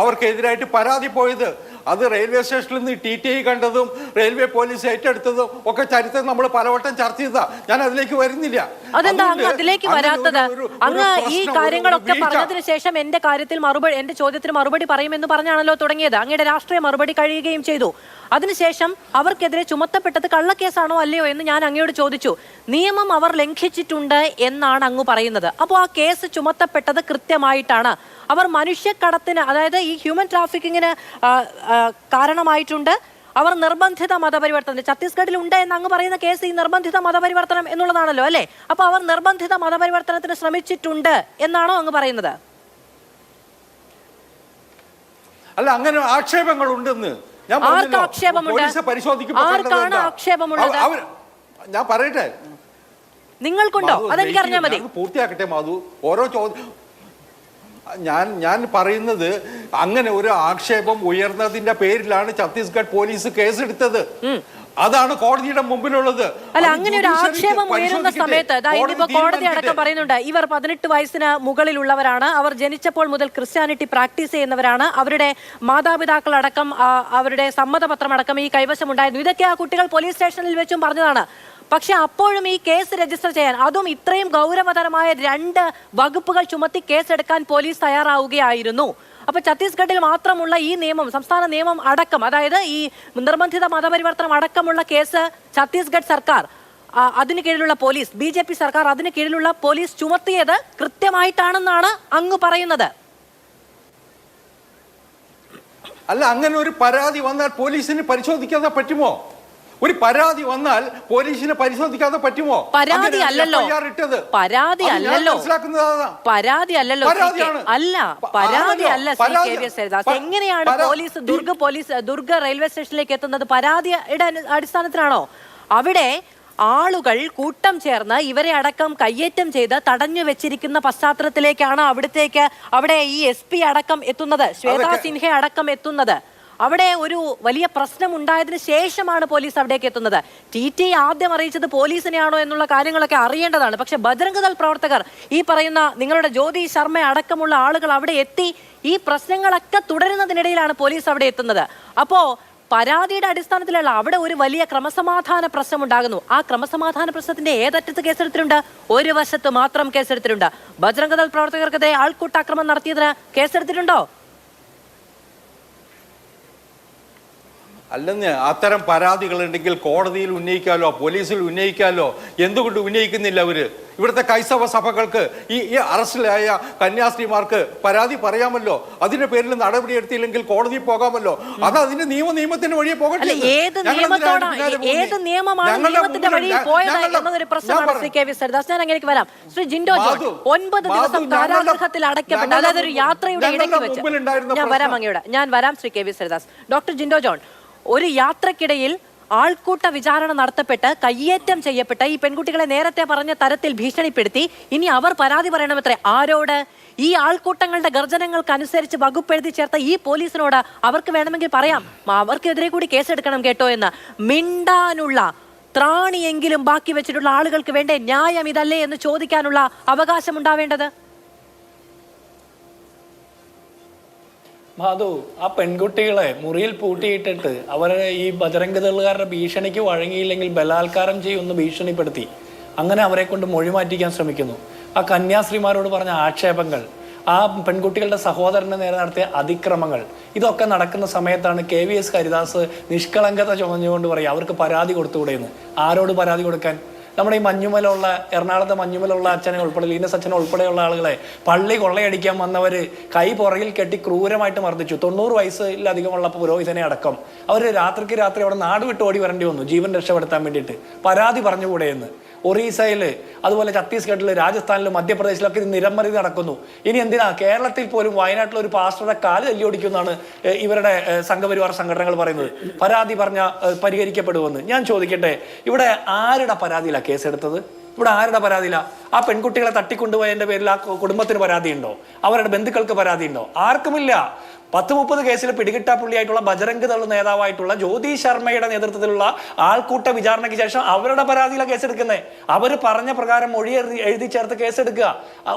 അവർക്കെതിരായിട്ട് പരാതി പോയത്. അത് റെയിൽവേ സ്റ്റേഷനിൽ നിന്ന് TTI കണ്ടതും റെയിൽവേ പോലീസ് ഏറ്റെടുത്തതും ഒക്കെ ചരിത്രം നമ്മൾ പലവട്ടം ചർച്ച ചെയ്താ. ഞാൻ അതിലേക്ക് വരുന്നില്ല. അതെന്താ അങ്ങ് അതിലേക്ക് വരാത്തത്? അങ്ങ് ഈ കാര്യങ്ങളൊക്കെ പറഞ്ഞതിന് ശേഷം എന്റെ ചോദ്യത്തിന് മറുപടി പറയുമെന്ന് പറഞ്ഞാണല്ലോ തുടങ്ങിയത്. അങ്ങയുടെ രാഷ്ട്രീയ മറുപടി കഴിയുകയും ചെയ്തു. അതിനുശേഷം അവർക്കെതിരെ ചുമത്തപ്പെട്ടത് കള്ളക്കേസാണോ അല്ലയോ എന്ന് ഞാൻ അങ്ങയോട് ചോദിച്ചു. നിയമം അവർ ലംഘിച്ചിട്ടുണ്ട് എന്നാണ് അങ്ങ് പറയുന്നത്. അപ്പോൾ ആ കേസ് ചുമത്തപ്പെട്ടത് കൃത്യമായിട്ടാണ്. അവർ മനുഷ്യക്കടത്തിന്, അതായത് ഈ ഹ്യൂമൻ ട്രാഫിക്കിങ്ങിന് കാരണമായിട്ടുണ്ട്. അവർ നിർബന്ധിത മതപരിവർത്തനം, ഛത്തീസ്ഗഡിൽ ഉണ്ട് എന്ന് അങ്ങ് പറയുന്ന കേസ് ഈ നിർബന്ധിത മതപരിവർത്തനം എന്നുള്ളതാണല്ലോ അല്ലേ? അപ്പൊ അവർ നിർബന്ധിത മതപരിവർത്തനത്തിന് ശ്രമിച്ചിട്ടുണ്ട് എന്നാണോ അങ്ങ് പറയുന്നത്? അല്ല, അങ്ങനെ ആക്ഷേപങ്ങൾ ഉണ്ടെന്ന് ഞാൻ പറയട്ടെ. നിങ്ങൾക്കുണ്ടോ? അതെനിക്കറിഞ്ഞാൽ മതി. പൂർത്തിയാക്കട്ടെ മാധു. ഓരോ ചോദ്യം ഞാൻ പറയുന്നത്, അങ്ങനെ ഒരു ആക്ഷേപം ഉയർന്നതിന്റെ പേരിലാണ് ഛത്തീസ്ഗഡ് പോലീസ് കേസെടുത്തത്. അതാണ് കോടതിയുടെ മുമ്പിലുള്ളത്. അല്ല, അങ്ങനെ ഒരു ആക്ഷേപം ഉയരുന്ന സമയത്ത് ഇന്നിപ്പോ കോടതി അടക്കം പറയുന്നുണ്ട്, ഇവർ 18 വയസ്സിന് മുകളിലുള്ളവരാണ്, അവർ ജനിച്ചപ്പോൾ മുതൽ ക്രിസ്ത്യാനിറ്റി പ്രാക്ടീസ് ചെയ്യുന്നവരാണ്, അവരുടെ മാതാപിതാക്കളടക്കം അവരുടെ സമ്മതപത്രം അടക്കം ഈ കൈവശമുണ്ടായിരുന്നു. ഇതൊക്കെ ആ കുട്ടികൾ പോലീസ് സ്റ്റേഷനിൽ വെച്ചും പറഞ്ഞതാണ്. പക്ഷെ അപ്പോഴും ഈ കേസ് രജിസ്റ്റർ ചെയ്യാൻ, അതും ഇത്രയും ഗൗരവതരമായ 2 വകുപ്പുകൾ ചുമത്തി കേസെടുക്കാൻ പോലീസ് തയ്യാറാവുകയായിരുന്നു. അപ്പൊ ഛത്തീസ്ഗഡിൽ മാത്രമുള്ള ഈ നിയമം, സംസ്ഥാന നിയമം അടക്കം, അതായത് ഈ നിർബന്ധിത മതപരിവർത്തനം അടക്കമുള്ള കേസ് ഛത്തീസ്ഗഡ് സർക്കാർ, അതിന് കീഴിലുള്ള പോലീസ്, BJP സർക്കാർ അതിന് കീഴിലുള്ള പോലീസ് ചുമത്തിയത് കൃത്യമായിട്ടാണെന്നാണ് അങ്ങ് പറയുന്നത്. അല്ല, അങ്ങനെ ഒരു പരാതി വന്നാൽ പോലീസിന് പരിശോധിക്കാതെ പറ്റുമോ? ഒരു പരാതി വന്നാൽ പോലീസിനെ പരിശോധിക്കാതെ പറ്റുമോ? പരാതി അല്ലല്ലോ എങ്ങനെയാണ് ദുർഗ റെയിൽവേ സ്റ്റേഷനിലേക്ക് എത്തുന്നത്? പരാതിയുടെ അടിസ്ഥാനത്തിലാണോ? അവിടെ ആളുകൾ കൂട്ടം ചേർന്ന് ഇവരെ അടക്കം കയ്യേറ്റം ചെയ്ത് തടഞ്ഞു വെച്ചിരിക്കുന്ന പശ്ചാത്തലത്തിലേക്കാണ് അവിടെ ഈ SP അടക്കം എത്തുന്നത്, ശ്വേതാ സിൻഹ അടക്കം എത്തുന്നത്. അവിടെ ഒരു വലിയ പ്രശ്നം ഉണ്ടായതിനു ശേഷമാണ് പോലീസ് അവിടേക്ക് എത്തുന്നത്. TTI ആദ്യം അറിയിച്ചത് പോലീസിനെയാണോ എന്നുള്ള കാര്യങ്ങളൊക്കെ അറിയേണ്ടതാണ്. പക്ഷെ ബജ്രംഗ് ദൾ പ്രവർത്തകർ, ഈ പറയുന്ന നിങ്ങളുടെ ജ്യോതി ശർമ്മ അടക്കമുള്ള ആളുകൾ അവിടെ എത്തി ഈ പ്രശ്നങ്ങളൊക്കെ തുടരുന്നതിനിടയിലാണ് പോലീസ് അവിടെ എത്തുന്നത്. അപ്പോ പരാതിയുടെ അടിസ്ഥാനത്തിലുള്ള അവിടെ ഒരു വലിയ ക്രമസമാധാന പ്രശ്നം ഉണ്ടാകുന്നു. ആ ക്രമസമാധാന പ്രശ്നത്തിന്റെ ഏതറ്റത്ത് കേസെടുത്തിട്ടുണ്ട്? ഒരു വശത്ത് മാത്രം കേസെടുത്തിട്ടുണ്ട്. ബജ്രംഗ് ദൾ പ്രവർത്തകർക്കെതിരെ ആൾക്കൂട്ടാക്രമണം നടത്തിയതിന് കേസെടുത്തിട്ടുണ്ടോ? അല്ലെന്ന്, അത്തരം പരാതികൾ ഉണ്ടെങ്കിൽ കോടതിയിൽ ഉന്നയിക്കാലോ, പോലീസിൽ ഉന്നയിക്കാലോ. എന്തുകൊണ്ട് ഉന്നയിക്കുന്നില്ല അവര്? ഇവിടുത്തെ ക്രൈസ്തവ സഭകൾക്ക്, ഈ അറസ്റ്റിലായ കന്യാസ്ത്രീമാർക്ക് പരാതി പറയാമല്ലോ. അതിന്റെ പേരിൽ നടപടിയെടുത്തില്ലെങ്കിൽ കോടതിയിൽ പോകാമല്ലോ. അത് അതിന്റെ നിയമത്തിന്റെ വഴിയെ പോകട്ടെ. ഏത് നിയമമാണ് നിയമത്തിന്റെ വഴിയിൽ പോയത് എന്നതൊരു പ്രശ്നമാണ് ശ്രീ KVS ഹരിദാസ്. ഞാൻ അങ്ങനെയൊക്കെ വരാം. ശ്രീ ജിൻഡോ ജോൺ 9 ദിവസം കാരാഗൃഹത്തിൽ അടയ്ക്കപ്പെട്ട, അതായത് ഒരു യാത്രയുടെ ഇടയ്ക്ക് വെച്ച് ഞാൻ വരാം Shri KVS Haridas. Doctor Jinto John, ഒരു യാത്രക്കിടയിൽ ആൾക്കൂട്ട വിചാരണ നടത്തപ്പെട്ട് കയ്യേറ്റം ചെയ്യപ്പെട്ട ഈ പെൺകുട്ടികളെ നേരത്തെ പറഞ്ഞ തരത്തിൽ ഭീഷണിപ്പെടുത്തി ഇനി അവർ പരാതി പറയണമത്രേ. ആരോട്? ഈ ആൾക്കൂട്ടങ്ങളുടെ ഗർജനങ്ങൾക്കനുസരിച്ച് വകുപ്പ് എഴുതി ചേർത്ത ഈ പോലീസിനോട് അവർക്ക് വേണമെങ്കിൽ പറയാം, അവർക്കെതിരെ കൂടി കേസെടുക്കണം കേട്ടോ എന്ന്. മിണ്ടാനുള്ള ത്രാണിയെങ്കിലും ബാക്കി വെച്ചിട്ടുള്ള ആളുകൾക്ക് വേണ്ടേ ന്യായം ഇതല്ലേ എന്ന് ചോദിക്കാനുള്ള അവകാശം ഉണ്ടാവേണ്ടത്? മാധു, ആ പെൺകുട്ടികളെ മുറിയിൽ പൂട്ടിയിട്ടിട്ട് അവരെ ഈ ബജറംഗ് ദളുകാരുടെ ഭീഷണിക്ക് വഴങ്ങിയില്ലെങ്കിൽ ബലാത്കാരം ചെയ്യുമെന്ന് ഭീഷണിപ്പെടുത്തി അങ്ങനെ അവരെ കൊണ്ട് മൊഴി മാറ്റിക്കാൻ ശ്രമിക്കുന്നു. ആ കന്യാസ്ത്രീമാരോട് പറഞ്ഞ ആക്ഷേപങ്ങൾ, ആ പെൺകുട്ടികളുടെ സഹോദരന് നേരെ നടത്തിയ അതിക്രമങ്ങൾ, ഇതൊക്കെ നടക്കുന്ന സമയത്താണ് KVS ഹരിദാസ് നിഷ്കളങ്കത ചുമഞ്ഞുകൊണ്ട് പറയുക അവർക്ക് പരാതി കൊടുത്തുകൂടെയെന്ന്. ആരോട് പരാതി കൊടുക്കാൻ? നമ്മുടെ ഈ മഞ്ഞുമലുള്ള എറണാകുളത്തെ മഞ്ഞുമലുള്ള അച്ഛനെ ഉൾപ്പെടെ ലീനസ് അച്ഛനെ ഉൾപ്പെടെയുള്ള ആളുകളെ പള്ളി കൊള്ളയടിക്കാൻ വന്നവർ കൈ പുറകിൽ കെട്ടി ക്രൂരമായിട്ട് മർദ്ദിച്ചു. 90 വയസ്സിലധികമുള്ള പുരോഹിതനെ അടക്കം അവർ രാത്രിക്ക് രാത്രി അവിടെ നാട് വിട്ട് ഓടി വരേണ്ടി വന്നു ജീവൻ രക്ഷപ്പെടുത്താൻ വേണ്ടിയിട്ട്. പരാതി പറഞ്ഞുകൂടെ എന്ന്. ഒറീസയിൽ, അതുപോലെ ഛത്തീസ്ഗഡിൽ, രാജസ്ഥാനിലും മധ്യപ്രദേശിലൊക്കെ ഇത് നിരമറി നടക്കുന്നു. ഇനി എന്തിനാ കേരളത്തിൽ പോലും വയനാട്ടിലെ ഒരു പാസ്റ്ററുടെ കാല് തല്ലിയൊടിക്കുമെന്നാണ് ഇവരുടെ സംഘപരിവാർ സംഘടനകൾ പറയുന്നത്. പരാതി പറഞ്ഞ പരിഹരിക്കപ്പെടുമെന്ന്. ഞാൻ ചോദിക്കട്ടെ, ഇവിടെ ആരുടെ പരാതിയിലാണ് കേസെടുത്തത്? ഇവിടെ ആരുടെ പരാതിയില്ല? ആ പെൺകുട്ടികളെ തട്ടിക്കൊണ്ടുപോയതിന്റെ പേരിൽ ആ കുടുംബത്തിന് പരാതിയുണ്ടോ? അവരുടെ ബന്ധുക്കൾക്ക് പരാതിയുണ്ടോ? ആർക്കുമില്ല. 10-30 കേസിൽ പിടികിട്ടാപ്പുള്ളിയായിട്ടുള്ള ബജറംഗ് ദൾ നേതാവായിട്ടുള്ള ജ്യോതി ശർമ്മയുടെ നേതൃത്വത്തിലുള്ള ആൾക്കൂട്ട വിചാരണയ്ക്ക് ശേഷം അവരുടെ പരാതിയിലാണ് കേസെടുക്കുന്നത്. അവർ പറഞ്ഞ പ്രകാരം മൊഴി എഴുതി ചേർത്ത് കേസെടുക്കുക.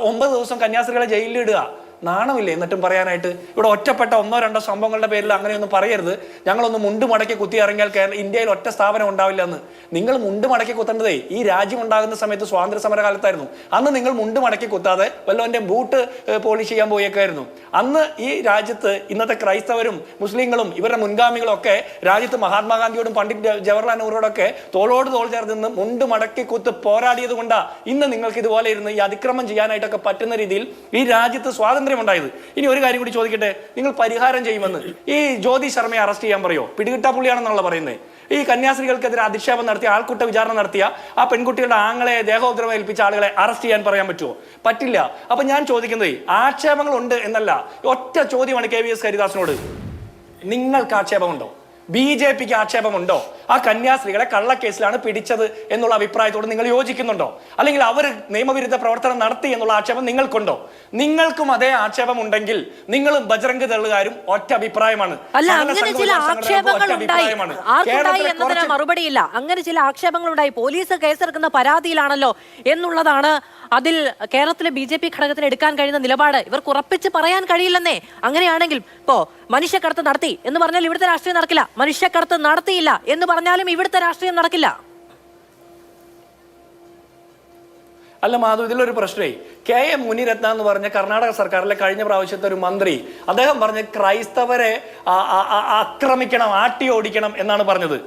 9 ദിവസം കന്യാസ്ത്രീകളെ ജയിലിലിടുക. നാണമില്ലേ എന്നിട്ടും പറയാനായിട്ട്? ഇവിടെ ഒറ്റപ്പെട്ട 1-2 സംഭവങ്ങളുടെ പേരിൽ അങ്ങനെയൊന്നും പറയരുത്. ഞങ്ങളൊന്ന് മുണ്ട് മടക്കി കുത്തി ഇറങ്ങിയാൽ ഇന്ത്യയിൽ ഒറ്റ സ്ഥാപനം ഉണ്ടാവില്ല എന്ന്. നിങ്ങൾ മുണ്ട് മടക്കി കുത്തേണ്ടതേ ഈ രാജ്യം ഉണ്ടാകുന്ന സമയത്ത് സ്വാതന്ത്ര്യ സമര കാലത്തായിരുന്നു. അന്ന് നിങ്ങൾ മുണ്ട് മടക്കി കുത്താതെ വല്ലവന്റെ ബൂട്ട് പോളിഷ് ചെയ്യാൻ പോയേക്കായിരുന്നു. അന്ന് ഈ രാജ്യത്ത് ഇന്നത്തെ ക്രൈസ്തവരും മുസ്ലിങ്ങളും ഇവരുടെ മുൻഗാമികളും ഒക്കെ രാജ്യത്ത് മഹാത്മാഗാന്ധിയോടും പണ്ഡിറ്റ് ജവഹർലാൽ നെഹ്റുവോടൊക്കെ തോളോട് തോൾ ചേർന്ന് നിന്ന് മുണ്ട് മടക്കി കുത്ത് പോരാടിയത് കൊണ്ടാ ഇന്ന് നിങ്ങൾക്ക് ഇതുപോലെ ഇരുന്ന് ഈ അതിക്രമം ചെയ്യാനായിട്ടൊക്കെ പറ്റുന്ന രീതിയിൽ ഈ രാജ്യത്ത് സ്വാതന്ത്ര്യം ഉണ്ടായത്. ഇനി ഒരു കാര്യം കൂടി ചോദിക്കട്ടെ, നിങ്ങൾ പരിഹാരം ചെയ്യുമെന്ന് ഈ ജ്യോതി ശർമ്മയെ അറസ്റ്റ് ചെയ്യാൻ പറയോ? പിടികിട്ടാപ്പുള്ളിയാണെന്നുള്ള പറയുന്നത്. ഈ കന്യാസ്ത്രീകൾക്കെതിരെ അധിക്ഷേപം നടത്തിയ, ആൾക്കൂട്ട വിചാരണ നടത്തിയ ആ പെൺകുട്ടികളുടെ ആങ്ങളെ ദേഹോദ്രവം ഏൽപ്പിച്ച ആളുകളെ അറസ്റ്റ് ചെയ്യാൻ പറയാൻ പറ്റുമോ? പറ്റില്ല. അപ്പൊ ഞാൻ ചോദിക്കുന്നത്, ആക്ഷേപങ്ങൾ ഉണ്ട് എന്നല്ല, ഒറ്റ ചോദ്യമാണ് KVS ഹരിദാസിനോട്. നിങ്ങൾക്ക് ആക്ഷേപമുണ്ടോ? BJPക്ക് ആക്ഷേപമുണ്ടോ? ആ കന്യാസ്ത്രീകളെ കള്ളക്കേസിലാണ് പിടിച്ചത് എന്നുള്ള അഭിപ്രായത്തോട് നിങ്ങൾ യോജിക്കുന്നുണ്ടോ? അല്ലെങ്കിൽ അവർ നിയമവിരുദ്ധ പ്രവർത്തനം നടത്തി എന്നുള്ള ആക്ഷേപം നിങ്ങൾക്കുണ്ടോ? നിങ്ങൾക്കും അതേ ആക്ഷേപം ഉണ്ടെങ്കിൽ നിങ്ങളും ബജറംഗ് ദളുകാരും ഒറ്റ അഭിപ്രായമാണ്. അല്ല, അങ്ങനെ ചില ആക്ഷേപങ്ങൾ ഉണ്ടായി. ആർക്കുണ്ടായി എന്നതിന് മറുപടിയില്ല. അങ്ങനെ ചില ആക്ഷേപങ്ങൾ ഉണ്ടായി. പോലീസ് കേസെടുക്കുന്ന പരാതിയിലാണല്ലോ എന്നുള്ളതാണ് അതിൽ കേരളത്തിലെ BJP ഘടകത്തിന് എടുക്കാൻ കഴിയുന്ന നിലപാട്. ഇവർക്ക് ഉറപ്പിച്ച് പറയാൻ കഴിയില്ലെന്നേ. അങ്ങനെയാണെങ്കിൽ ഇപ്പോ മനുഷ്യക്കടത്ത് നടത്തി എന്ന് പറഞ്ഞാൽ ഇവിടുത്തെ രാഷ്ട്രീയം നടക്കില്ല. മനുഷ്യക്കടത്ത് നടത്തിയില്ല എന്ന് പറഞ്ഞാലും ഇവിടുത്തെ രാഷ്ട്രീയം നടക്കില്ല. അല്ല മാധു, ഇതിലൊരു പ്രശ്നമേ, KM മുനിരത്ന എന്ന് പറഞ്ഞ കർണാടക സർക്കാരിലെ കഴിഞ്ഞ പ്രാവശ്യത്തെ ഒരു മന്ത്രി, അദ്ദേഹം പറഞ്ഞ് ക്രൈസ്തവരെ ആക്രമിക്കണം, ആട്ടി ഓടിക്കണം എന്നാണ് പറഞ്ഞത്.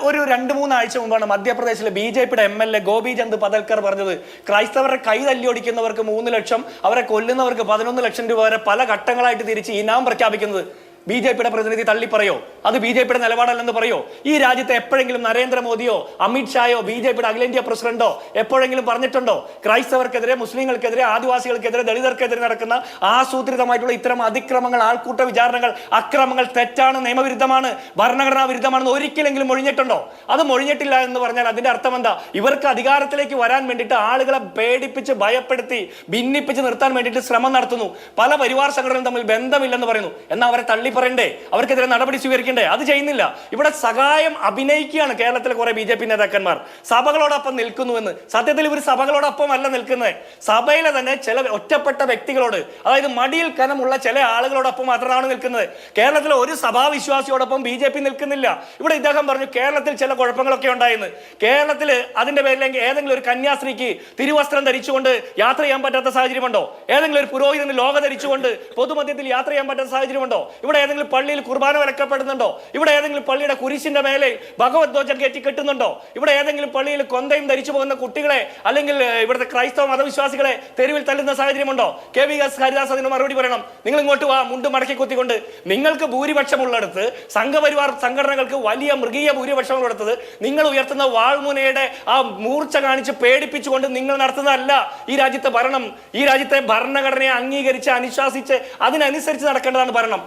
ഒരു 2-3 ആഴ്ച മുമ്പാണ് മധ്യപ്രദേശിലെ BJPയുടെ MLA ഗോപിചന്ദ് പതൽക്കർ പറഞ്ഞത് ക്രൈസ്തവരെ കൈ തല്ലി ഓടിക്കുന്നവർക്ക് 3 ലക്ഷം, അവരെ കൊല്ലുന്നവർക്ക് 11 ലക്ഷം രൂപ വരെ പല ഘട്ടങ്ങളായിട്ട് തിരിച്ച് ഇനാം പ്രഖ്യാപിക്കുന്നത്. BJPയുടെ പ്രതിനിധി തള്ളി പറയോ? അത് BJPയുടെ നിലപാടല്ലെന്ന് പറയോ? ഈ രാജ്യത്തെ എപ്പോഴെങ്കിലും നരേന്ദ്രമോദിയോ അമിത്ഷായോ BJPയുടെ അഖിലേന്ത്യാ പ്രസിഡന്റോ എപ്പോഴെങ്കിലും പറഞ്ഞിട്ടുണ്ടോ ക്രൈസ്തവർക്കെതിരെ, മുസ്ലിങ്ങൾക്കെതിരെ, ആദിവാസികൾക്കെതിരെ, ദളിതർക്കെതിരെ നടക്കുന്ന ആസൂത്രിതമായിട്ടുള്ള ഇത്തരം അതിക്രമങ്ങൾ, ആൾക്കൂട്ട വിചാരണകൾ, അക്രമങ്ങൾ തെറ്റാണ്, നിയമവിരുദ്ധമാണ്, ഭരണഘടനാ വിരുദ്ധമാണെന്ന് ഒരിക്കലെങ്കിലും മൊഴിഞ്ഞിട്ടുണ്ടോ? അത് മൊഴിഞ്ഞിട്ടില്ല എന്ന് പറഞ്ഞാൽ അതിന്റെ അർത്ഥം എന്താ? ഇവർക്ക് അധികാരത്തിലേക്ക് വരാൻ വേണ്ടിയിട്ട് ആളുകളെ പേടിപ്പിച്ച്, ഭയപ്പെടുത്തി, ഭിന്നിപ്പിച്ച് നിർത്താൻ വേണ്ടിയിട്ട് ശ്രമം നടത്തുന്നു. പല പരിവാർ സംഘടനകളും തമ്മിൽ ബന്ധമില്ലെന്ന് പറയുന്നു. എന്നാൽ അവരെ തള്ളി പറയണ്ടേ? അവർക്കെതിരെ നടപടി സ്വീകരിക്കണ്ടേ? അത് ചെയ്യുന്നില്ല. ഇവിടെ സഹായം അഭിനയിക്കുകയാണ് കേരളത്തിലെ കുറെ BJP നേതാക്കന്മാർ. സഭകളോടൊപ്പം നിൽക്കുന്നുവെന്ന്. സത്യത്തിൽ ഇവർ സഭകളോടൊപ്പം അല്ല നിൽക്കുന്നത്. സഭയിലെ തന്നെ ചില ഒറ്റപ്പെട്ട വ്യക്തികളോട്, അതായത് മടിയിൽ കനമുള്ള ചില ആളുകളോടൊപ്പം മാത്രമാണ് നിൽക്കുന്നത്. കേരളത്തിലെ ഒരു സഭാവിശ്വാസിയോടൊപ്പം BJP നിൽക്കുന്നില്ല. ഇവിടെ ഇദ്ദേഹം പറഞ്ഞു കേരളത്തിൽ ചില കുഴപ്പങ്ങളൊക്കെ ഉണ്ടായെന്ന്. കേരളത്തിൽ അതിന്റെ പേരിലെങ്കിൽ ഏതെങ്കിലും ഒരു കന്യാസ്ത്രീക്ക് തിരുവസ്ത്രം ധരിച്ചുകൊണ്ട് യാത്ര ചെയ്യാൻ പറ്റാത്ത സാഹചര്യമുണ്ടോ? ഏതെങ്കിലും ഒരു പുരോഹിതന് ലോക ധരിച്ചുകൊണ്ട് പൊതുമധ്യത്തിൽ യാത്ര ചെയ്യാൻ പറ്റാത്ത സാഹചര്യമുണ്ടോ? ഇവിടെ ഏതെങ്കിലും പള്ളിയിൽ കുർബാന വിലക്കപ്പെടുന്നുണ്ടോ? ഇവിടെ ഏതെങ്കിലും പള്ളിയുടെ കുരിശിന്റെ മേലെ ഭഗവത് ധ്വജം കയറ്റി കെട്ടുന്നുണ്ടോ? ഇവിടെ ഏതെങ്കിലും പള്ളിയിൽ കൊന്തയും ധരിച്ചു പോകുന്ന കുട്ടികളെ അല്ലെങ്കിൽ ഇവിടുത്തെ ക്രൈസ്തവ മതവിശ്വാസികളെ തെരുവിൽ തള്ളുന്ന സാഹചര്യമുണ്ടോ? KVS ഹരിദാസ് അതിന് മറുപടി പറയണം. നിങ്ങൾ ഇങ്ങോട്ട് വാ, മുണ്ട് മടക്കി കുത്തിക്കൊണ്ട്. നിങ്ങൾക്ക് ഭൂരിപക്ഷമുള്ളിടത്ത്, സംഘപരിവാർ സംഘടനകൾക്ക് വലിയ മൃഗീയ ഭൂരിപക്ഷമുള്ളിടത്ത് നിങ്ങൾ ഉയർത്തുന്ന വാൾമുനയുടെ ആ മൂർച്ച കാണിച്ച് പേടിപ്പിച്ചുകൊണ്ട് നിങ്ങൾ നടത്തുന്നതല്ല ഈ രാജ്യത്തെ ഭരണം. ഈ രാജ്യത്തെ ഭരണഘടനയെ അംഗീകരിച്ച്, അനുശാസിച്ച് അതിനനുസരിച്ച് നടക്കേണ്ടതാണ് ഭരണം.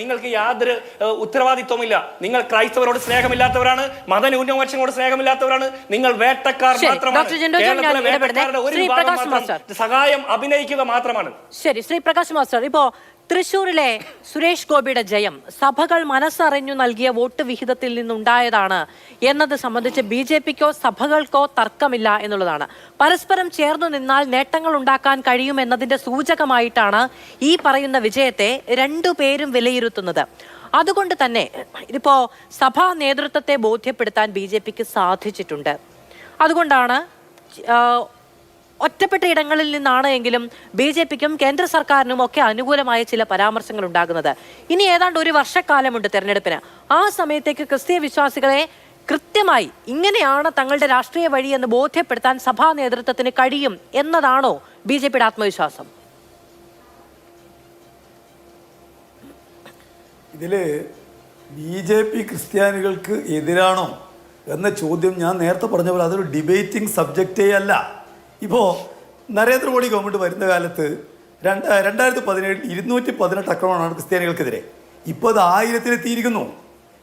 നിങ്ങൾക്ക് യാതൊരു ഉത്തരവാദിത്വമില്ല. നിങ്ങൾ ക്രൈസ്തവരോട് സ്നേഹമില്ലാത്തവരാണ്, മതന്യൂനപക്ഷങ്ങളോട് സ്നേഹമില്ലാത്തവരാണ്. നിങ്ങൾ വേട്ടക്കാർ മാത്രമാണ്. സഹായം അഭിനയിക്കുക മാത്രമാണ്. ശരി, ശ്രീ പ്രകാശ് മാസ്റ്റർ, ഇപ്പോ തൃശൂരിലെ സുരേഷ് ഗോപിയുടെ ജയം സഭകൾ മനസ്സറിഞ്ഞു നൽകിയ വോട്ട് വിഹിതത്തിൽ നിന്നുണ്ടായതാണ് എന്നത് സംബന്ധിച്ച് BJPക്കോ സഭകൾക്കോ തർക്കമില്ല എന്നുള്ളതാണ്. പരസ്പരം ചേർന്നു നിന്നാൽ നേട്ടങ്ങൾ ഉണ്ടാക്കാൻ കഴിയുമെന്നതിന്റെ സൂചകമായിട്ടാണ് ഈ പറയുന്ന വിജയത്തെ രണ്ടുപേരും വിലയിരുത്തുന്നത്. അതുകൊണ്ട് തന്നെ ഇതിപ്പോ സഭാ നേതൃത്വത്തെ ബോധ്യപ്പെടുത്താൻ BJPക്ക് സാധിച്ചിട്ടുണ്ട്. അതുകൊണ്ടാണ് ഒറ്റപ്പെട്ട ഇടങ്ങളിൽ നിന്നാണ് എങ്കിലും BJPക്കും കേന്ദ്ര സർക്കാരിനും ഒക്കെ അനുകൂലമായ ചില പരാമർശങ്ങൾ ഉണ്ടാകുന്നത്. ഇനി ഏതാണ്ട് ഒരു വർഷക്കാലമുണ്ട് തെരഞ്ഞെടുപ്പിന്. ആ സമയത്തേക്ക് ക്രിസ്തീയ വിശ്വാസികളെ കൃത്യമായി ഇങ്ങനെയാണ് തങ്ങളുടെ രാഷ്ട്രീയ വഴി എന്ന് ബോധ്യപ്പെടുത്താൻ സഭാ നേതൃത്വത്തിന് കഴിയും എന്നതാണോ BJPയുടെ ആത്മവിശ്വാസം? ഇതില് BJP ക്രിസ്ത്യാനികൾക്ക് എതിരാണോ എന്ന ചോദ്യം ഞാൻ നേരത്തെ പറഞ്ഞ പോലെ അതൊരു ഡിബേറ്റിംഗ് സബ്ജക്റ്റേ അല്ല. ഇപ്പോൾ നരേന്ദ്രമോദി ഗവൺമെൻറ് വരുന്ന കാലത്ത് 2017 218 ആക്രമണമാണ് ക്രിസ്ത്യാനികൾക്കെതിരെ. ഇപ്പോൾ അത് 1000-ലെത്തിയിരിക്കുന്നു.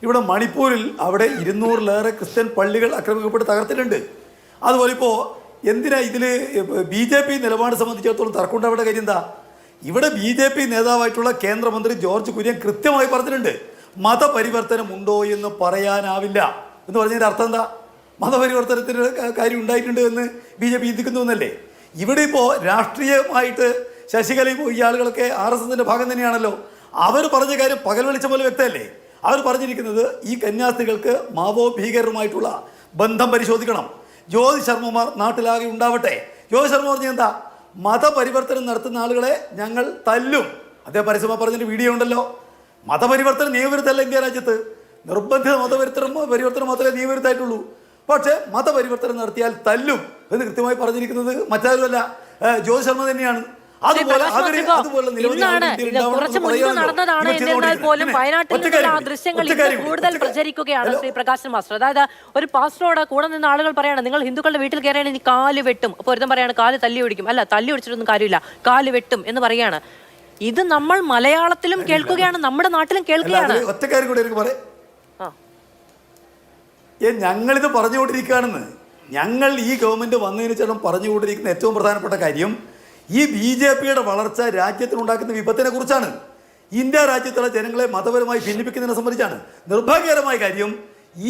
ഇവിടെ മണിപ്പൂരിൽ അവിടെ 200-ലേറെ ക്രിസ്ത്യൻ പള്ളികൾ ആക്രമിക്കപ്പെട്ട് തകർത്തിട്ടുണ്ട്. അതുപോലെ ഇപ്പോൾ എന്തിനാ ഇതിൽ BJP നിലപാട് സംബന്ധിച്ചിടത്തോളം തർക്കമുണ്ട്? അവിടെ കാര്യം എന്താ? ഇവിടെ BJP നേതാവായിട്ടുള്ള കേന്ദ്രമന്ത്രി ജോർജ് കുര്യൻ കൃത്യമായി പറഞ്ഞിട്ടുണ്ട്, മതപരിവർത്തനം ഉണ്ടോ എന്ന് പറയാനാവില്ല എന്ന് പറഞ്ഞതിൻ്റെ അർത്ഥം എന്താ? മതപരിവർത്തനത്തിന് കാര്യം ഉണ്ടായിട്ടുണ്ട് എന്ന് BJP ചിന്തിക്കുന്നു എന്നല്ലേ? ഇവിടെ ഇപ്പോൾ രാഷ്ട്രീയമായിട്ട് ശശികലയും ഈ ആളുകളൊക്കെ RSSന്റെ ഭാഗം തന്നെയാണല്ലോ. അവർ പറഞ്ഞ കാര്യം പകൽ വെളിച്ചം പോലെ വ്യക്തമല്ലേ? അവർ പറഞ്ഞിരിക്കുന്നത് ഈ കന്യാസ്ത്രീകൾക്ക് മാവോ ഭീകരരുമായിട്ടുള്ള ബന്ധം പരിശോധിക്കണം, ജ്യോതി ശർമ്മമാർ നാട്ടിലാകെ ഉണ്ടാവട്ടെ. ജ്യോതി ശർമ്മ പറഞ്ഞ എന്താ? മതപരിവർത്തനം നടത്തുന്ന ആളുകളെ ഞങ്ങൾ തല്ലും. അദ്ദേഹം പരസ്യമായി പറഞ്ഞൊരു വീഡിയോ ഉണ്ടല്ലോ. മതപരിവർത്തനം നിയമവിരുദ്ധമല്ല ഇന്ത്യ രാജ്യത്ത്. നിർബന്ധിത മതപരിവർത്തനം മാത്രമേ നിയമവിരുദ്ധമായിട്ടുള്ളൂ. പക്ഷേ മതപരിവർത്തനം നടത്തിയാൽ തല്ലും എന്ന് കൃത്യമായി പറഞ്ഞിരിക്കുന്നത് മറ്റാരുമല്ല, ജ്യോതി ശർമ്മ തന്നെയാണ്. കൂടുതൽ പ്രചരിക്കുകയാണ് ശ്രീ പ്രകാശൻ മാസ്റ്റർ. അതായത് ഒരു പാസ്റ്ററോട് കൂടെ നിന്ന് ആളുകൾ പറയാണ്, നിങ്ങൾ ഹിന്ദുക്കളുടെ വീട്ടിൽ കയറിയാണ് ഇനി കാല് വെട്ടും. അപ്പോൾ ഒരുത്തം പറയാണ് കാല് തല്ലി ഒടിക്കും. അല്ല, തല്ലി ഒടിച്ചിട്ടൊന്നും കാര്യമില്ല, കാല് വെട്ടും എന്ന് പറയാണ്. ഇത് നമ്മൾ മലയാളത്തിലും കേൾക്കുകയാണ്, നമ്മുടെ നാട്ടിലും കേൾക്കുകയാണ്. ഒറ്റ കാര്യം കൂടി എനിക്ക് പറയാം, ഞങ്ങളിത് പറഞ്ഞുകൊണ്ടിരിക്കുകയാണെന്ന്. ഞങ്ങൾ ഈ ഗവൺമെന്റ് വന്നതിന് ശേഷം പറഞ്ഞുകൊണ്ടിരിക്കുന്ന ഏറ്റവും പ്രധാനപ്പെട്ട കാര്യം ഈ BJPയുടെ വളർച്ച രാജ്യത്തിനുണ്ടാക്കുന്ന വിപത്തിനെ കുറിച്ചാണ്. ഇന്ത്യ രാജ്യത്തുള്ള ജനങ്ങളെ മതപരമായി ഭിന്നിപ്പിക്കുന്നതിനെ സംബന്ധിച്ചാണ്. നിർഭാഗ്യകരമായ കാര്യം,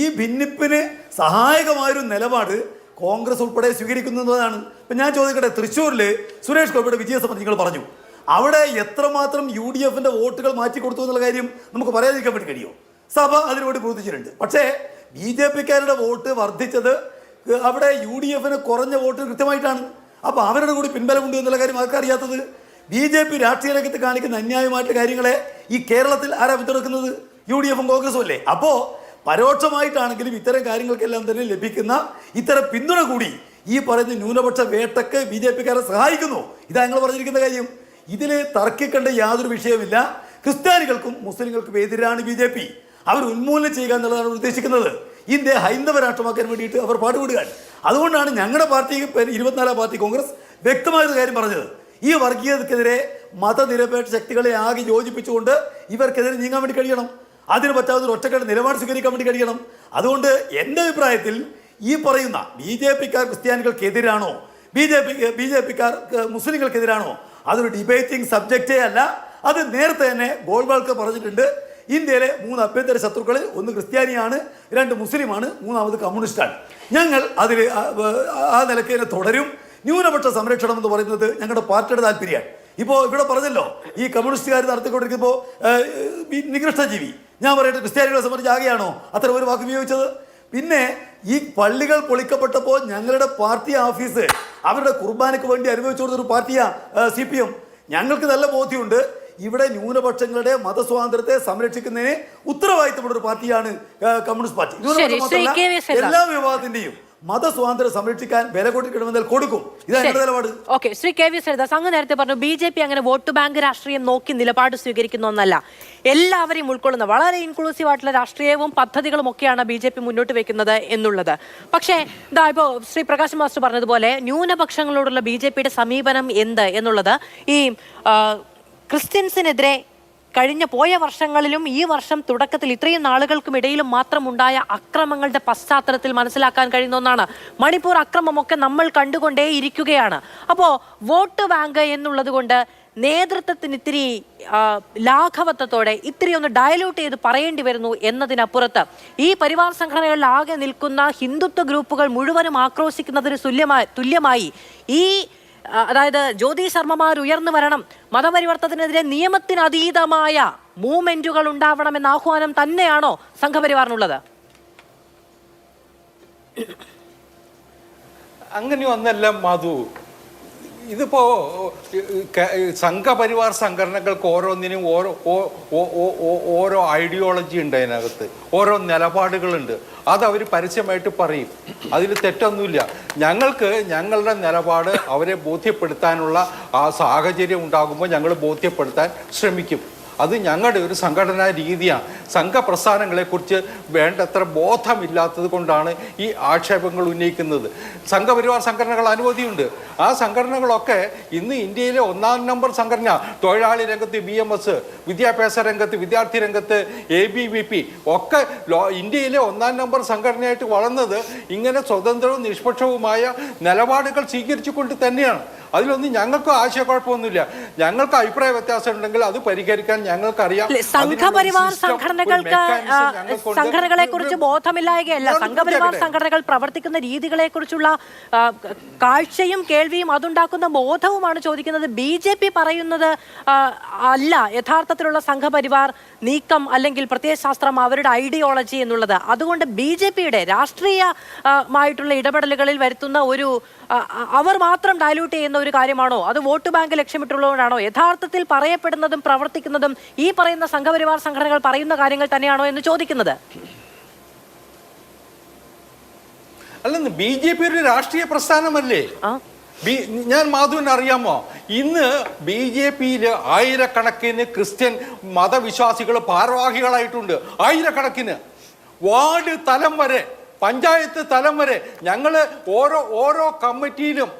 ഈ ഭിന്നിപ്പിന് സഹായകമായൊരു നിലപാട് കോൺഗ്രസ് ഉൾപ്പെടെ സ്വീകരിക്കുന്നതാണ്. ഇപ്പം ഞാൻ ചോദിക്കട്ടെ, തൃശ്ശൂരിൽ സുരേഷ് ഗോപിയുടെ വിജയ സംബന്ധിച്ച് നിങ്ങൾ പറഞ്ഞു, അവിടെ എത്രമാത്രം UDFന്റെ വോട്ടുകൾ മാറ്റിക്കൊടുത്തു എന്നുള്ള കാര്യം നമുക്ക് പറയാതിരിക്കാൻ വേണ്ടി കഴിയുമോ? സഭ അതിനുവേണ്ടി പ്രവർത്തിച്ചിട്ടുണ്ട്. പക്ഷേ BJPക്കാരുടെ വോട്ട് വർദ്ധിച്ചത് അവിടെ UDFന് കുറഞ്ഞ വോട്ട് കൃത്യമായിട്ടാണ്. അപ്പോൾ അവരുടെ കൂടി പിൻബലമുണ്ട് എന്നുള്ള കാര്യം ആർക്കറിയാത്തത്? BJP രാഷ്ട്രീയ രംഗത്ത് കാണിക്കുന്ന അന്യായമായിട്ട് കാര്യങ്ങളെ ഈ കേരളത്തിൽ ആരാ പിന്തുണക്കുന്നത്? UDFും കോൺഗ്രസും അല്ലേ? അപ്പോൾ പരോക്ഷമായിട്ടാണെങ്കിലും ഇത്തരം കാര്യങ്ങൾക്കെല്ലാം തന്നെ ലഭിക്കുന്ന ഇത്തരം പിന്തുണ കൂടി ഈ പറയുന്ന ന്യൂനപക്ഷ വേട്ടക്ക് BJPക്കാരെ സഹായിക്കുന്നു. ഇതാ ഞങ്ങൾ പറഞ്ഞിരിക്കുന്ന കാര്യം. ഇതിൽ തർക്കിക്കേണ്ട യാതൊരു വിഷയമില്ല. ക്രിസ്ത്യാനികൾക്കും മുസ്ലിങ്ങൾക്കും എതിരാണ് BJP. അവർ ഉന്മൂലനം ചെയ്യുക എന്നുള്ളതാണ് ഉദ്ദേശിക്കുന്നത്. ഇന്ത്യ ഹൈന്ദവ രാഷ്ട്രമാക്കാൻ വേണ്ടിയിട്ട് അവർ പാടുപെടുകയാണ്. അതുകൊണ്ടാണ് ഞങ്ങളുടെ പാർട്ടി 24 പാർട്ടി കോൺഗ്രസ് വ്യക്തമായൊരു കാര്യം പറഞ്ഞത്, ഈ വർഗീയതക്കെതിരെ മതനിരപേക്ഷ ശക്തികളെ ആകെ യോജിപ്പിച്ചുകൊണ്ട് ഇവർക്കെതിരെ നീങ്ങാൻ വേണ്ടി കഴിയണം. അതിന് പറ്റാവുന്ന ഒരു ഒറ്റക്കെട്ട് നിലപാട് സ്വീകരിക്കാൻ വേണ്ടി കഴിയണം. അതുകൊണ്ട് എൻ്റെ അഭിപ്രായത്തിൽ ഈ പറയുന്ന BJPക്കാർ ക്രിസ്ത്യാനികൾക്കെതിരാണോ, BJPക്കാർ മുസ്ലിങ്ങൾക്കെതിരാണോ, അതൊരു ഡിബേറ്റിംഗ് സബ്ജക്റ്റേ അല്ല. അത് നേരത്തെ തന്നെ ഗോൾവാൾക്കർ പറഞ്ഞിട്ടുണ്ട്. ഇന്ത്യയിലെ 3 അഭ്യന്തര ശത്രുക്കളിൽ ഒന്ന് ക്രിസ്ത്യാനിയാണ്, 2 മുസ്ലിമാണ്, 3ാമത് കമ്മ്യൂണിസ്റ്റാണ്. ഞങ്ങൾ അതിൽ ആ നിലയ്ക്ക് തന്നെ തുടരും. ന്യൂനപക്ഷ സംരക്ഷണം എന്ന് പറയുന്നത് ഞങ്ങളുടെ പാർട്ടിയുടെ താല്പര്യമാണ്. ഇപ്പോൾ ഇവിടെ പറഞ്ഞല്ലോ, ഈ കമ്മ്യൂണിസ്റ്റുകാർ നടത്തിക്കൊണ്ടിരിക്കുമ്പോൾ നികൃഷ്ടജീവി. ഞാൻ പറയട്ടെ, ക്രിസ്ത്യാനികളെ സംബന്ധിച്ച് ആകെയാണോ അത്ര ഒരു വാക്ക് ഉപയോഗിച്ചത്? പിന്നെ ഈ പള്ളികൾ പൊളിക്കപ്പെട്ടപ്പോൾ ഞങ്ങളുടെ പാർട്ടി ഓഫീസ് അവരുടെ കുർബാനയ്ക്ക് വേണ്ടി അനുഭവിച്ചു കൊടുത്തൊരു പാർട്ടിയാണ് CPM. ഞങ്ങൾക്ക് നല്ല ബോധ്യമുണ്ട്, ഇവിടെ ന്യൂനപക്ഷങ്ങളുടെ മതസ്വാതന്ത്ര്യത്തെ സംരക്ഷിക്കുന്നതിന് ഉത്തരവാദിത്തമുള്ള ഒരു പാർട്ടിയാണ് കമ്മ്യൂണിസ്റ്റ് പാർട്ടി. എല്ലാ വിഭാഗത്തിന്റെയും മതസ്വാതന്ത്ര്യം സംരക്ഷിക്കാൻ വില കൊടുക്കണമെന്നാൽ കൊടുക്കും. ഇതാണ് നിലപാട്. ഓക്കെ, ശ്രീ KV ശ്രീദാസ്, അങ്ങ് നേരത്തെ പറഞ്ഞു BJP അങ്ങനെ വോട്ട് ബാങ്ക് രാഷ്ട്രീയം നോക്കി നിലപാട് സ്വീകരിക്കുന്ന ഒന്നല്ല, എല്ലാവരെയും ഉൾക്കൊള്ളുന്ന വളരെ ഇൻക്ലൂസീവ് ആയിട്ടുള്ള രാഷ്ട്രീയവും പദ്ധതികളും ഒക്കെയാണ് BJP മുന്നോട്ട് വെക്കുന്നത് എന്നുള്ളത്. പക്ഷേ ഇതാ ഇപ്പോൾ ശ്രീ പ്രകാശ് മാസ്റ്റർ പറഞ്ഞതുപോലെ ന്യൂനപക്ഷങ്ങളോടുള്ള BJPയുടെ സമീപനം എന്ത് എന്നുള്ളത് ഈ ക്രിസ്ത്യൻസിനെതിരെ കഴിഞ്ഞ പോയ വർഷങ്ങളിലും ഈ വർഷം തുടക്കത്തിൽ ഇത്രയും നാളുകൾക്കും ഇടയിലും മാത്രമുണ്ടായ അക്രമങ്ങളുടെ പശ്ചാത്തലത്തിൽ മനസ്സിലാക്കാൻ കഴിയുന്ന ഒന്നാണ്. മണിപ്പൂർ അക്രമമൊക്കെ നമ്മൾ കണ്ടുകൊണ്ടേ ഇരിക്കുകയാണ്. അപ്പോൾ വോട്ട് ബാങ്ക് എന്നുള്ളത് കൊണ്ട് നേതൃത്വത്തിന് ഇത്തിരി ലാഘവത്വത്തോടെ ഇത്തിരി ഒന്ന് ഡയലൂട്ട് ചെയ്ത് പറയേണ്ടി വരുന്നു എന്നതിനപ്പുറത്ത് ഈ പരിവാർ സംഘടനകളിൽ ആകെ നിൽക്കുന്ന ഹിന്ദുത്വ ഗ്രൂപ്പുകൾ മുഴുവനും ആക്രോശിക്കുന്നതിന് തുല്യമായി ഈ അതായത് ജ്യോതി ശർമ്മമാർ ഉയർന്നു വരണം, മതപരിവർത്തനത്തിനെതിരെ നിയമത്തിനതീതമായ മൂവ്മെന്റുകൾ ഉണ്ടാവണമെന്ന ആഹ്വാനം തന്നെയാണോ സംഘപരിവാറിനുള്ളത്? അങ്ങനെ ഒന്നല്ല മധു. ഇതിപ്പോ സംഘപരിവാർ സംഘടനകൾക്ക് ഓരോന്നിനും ഓരോ ഐഡിയോളജി ഉണ്ട്, അതിനകത്ത് ഓരോ നിലപാടുകളുണ്ട്. അത് അവർ പരസ്യമായിട്ട് പറയും, അതിൽ തെറ്റൊന്നുമില്ല. ഞങ്ങൾക്ക് ഞങ്ങളുടെ നിലപാട് അവരെ ബോധ്യപ്പെടുത്താനുള്ള ആ സാഹചര്യം ഉണ്ടാകുമ്പോൾ ഞങ്ങൾ ബോധ്യപ്പെടുത്താൻ ശ്രമിക്കും. അത് ഞങ്ങളുടെ ഒരു സംഘടനാ രീതിയാണ്. സംഘപ്രസ്ഥാനങ്ങളെക്കുറിച്ച് വേണ്ടത്ര ബോധമില്ലാത്തത് കൊണ്ടാണ് ഈ ആക്ഷേപങ്ങൾ ഉന്നയിക്കുന്നത്. സംഘപരിവാർ സംഘടനകൾ അനവധിയുണ്ട്. ആ സംഘടനകളൊക്കെ ഇന്ന് ഇന്ത്യയിലെ 1-ാം നമ്പർ സംഘടന. തൊഴിലാളി രംഗത്ത് BMS, വിദ്യാഭ്യാസ രംഗത്ത്, വിദ്യാർത്ഥി രംഗത്ത് ABVP ഒക്കെ ഇന്ത്യയിലെ 1-ാം നമ്പർ സംഘടനയായിട്ട് വളർന്നത് ഇങ്ങനെ സ്വതന്ത്രവും നിഷ്പക്ഷവുമായ നിലപാടുകൾ സ്വീകരിച്ചുകൊണ്ട് തന്നെയാണ്. അതിലൊന്നും ഞങ്ങൾക്ക് ആശയക്കുഴപ്പമൊന്നുമില്ല. ഞങ്ങൾക്ക് അഭിപ്രായ വ്യത്യാസം ഉണ്ടെങ്കിൽ അത് പരിഹരിക്കാൻ ഞങ്ങൾക്കറിയാം. സംഘപരിവാർ സംഘടനകളെ കുറിച്ച് ബോധമില്ലായകയല്ല, സംഘപരിവാർ സംഘടനകൾ പ്രവർത്തിക്കുന്ന രീതികളെ കുറിച്ചുള്ള കാഴ്ചയും കേൾവിയും അതുണ്ടാക്കുന്ന ബോധവുമാണ് ചോദിക്കുന്നത്. BJP പറയുന്നത് അല്ല യഥാർത്ഥത്തിലുള്ള സംഘപരിവാർ നീക്കം അല്ലെങ്കിൽ പ്രത്യയശാസ്ത്രം അവരുടെ ഐഡിയോളജി എന്നുള്ളത്. അതുകൊണ്ട് BJPയുടെ രാഷ്ട്രീയമായിട്ടുള്ള ഇടപെടലുകളിൽ വരുത്തുന്ന ഒരു അവർ മാത്രം ഡയലൂട്ട് ചെയ്യുന്ന ഒരു കാര്യമാണോ, അത് വോട്ട് ബാങ്ക് ലക്ഷ്യമിട്ടുള്ളതുകൊണ്ടാണോ? യഥാർത്ഥത്തിൽ പറയപ്പെടുന്നതും പ്രവർത്തിക്കുന്നതും ഈ പറയുന്ന സംഘപരിവാർ സംഘടനകൾ പറയുന്ന കാര്യങ്ങൾ തന്നെയാണോ എന്ന് ചോദിക്കുന്നത്. അല്ലെന്ന് BJP ഒരു രാഷ്ട്രീയ പ്രസ്ഥാനമല്ലേ? ഞാൻ മാധുവിന് അറിയാമോ, ഇന്ന് BJPയിൽ ആയിരക്കണക്കിന് ക്രിസ്ത്യൻ മതവിശ്വാസികൾ ഭാരവാഹികളായിട്ടുണ്ട്. ആയിരക്കണക്കിന്. വാർഡ് തലം വരെ, പഞ്ചായത്ത് തലം വരെ ഞങ്ങൾ ഓരോ കമ്മിറ്റിയിലും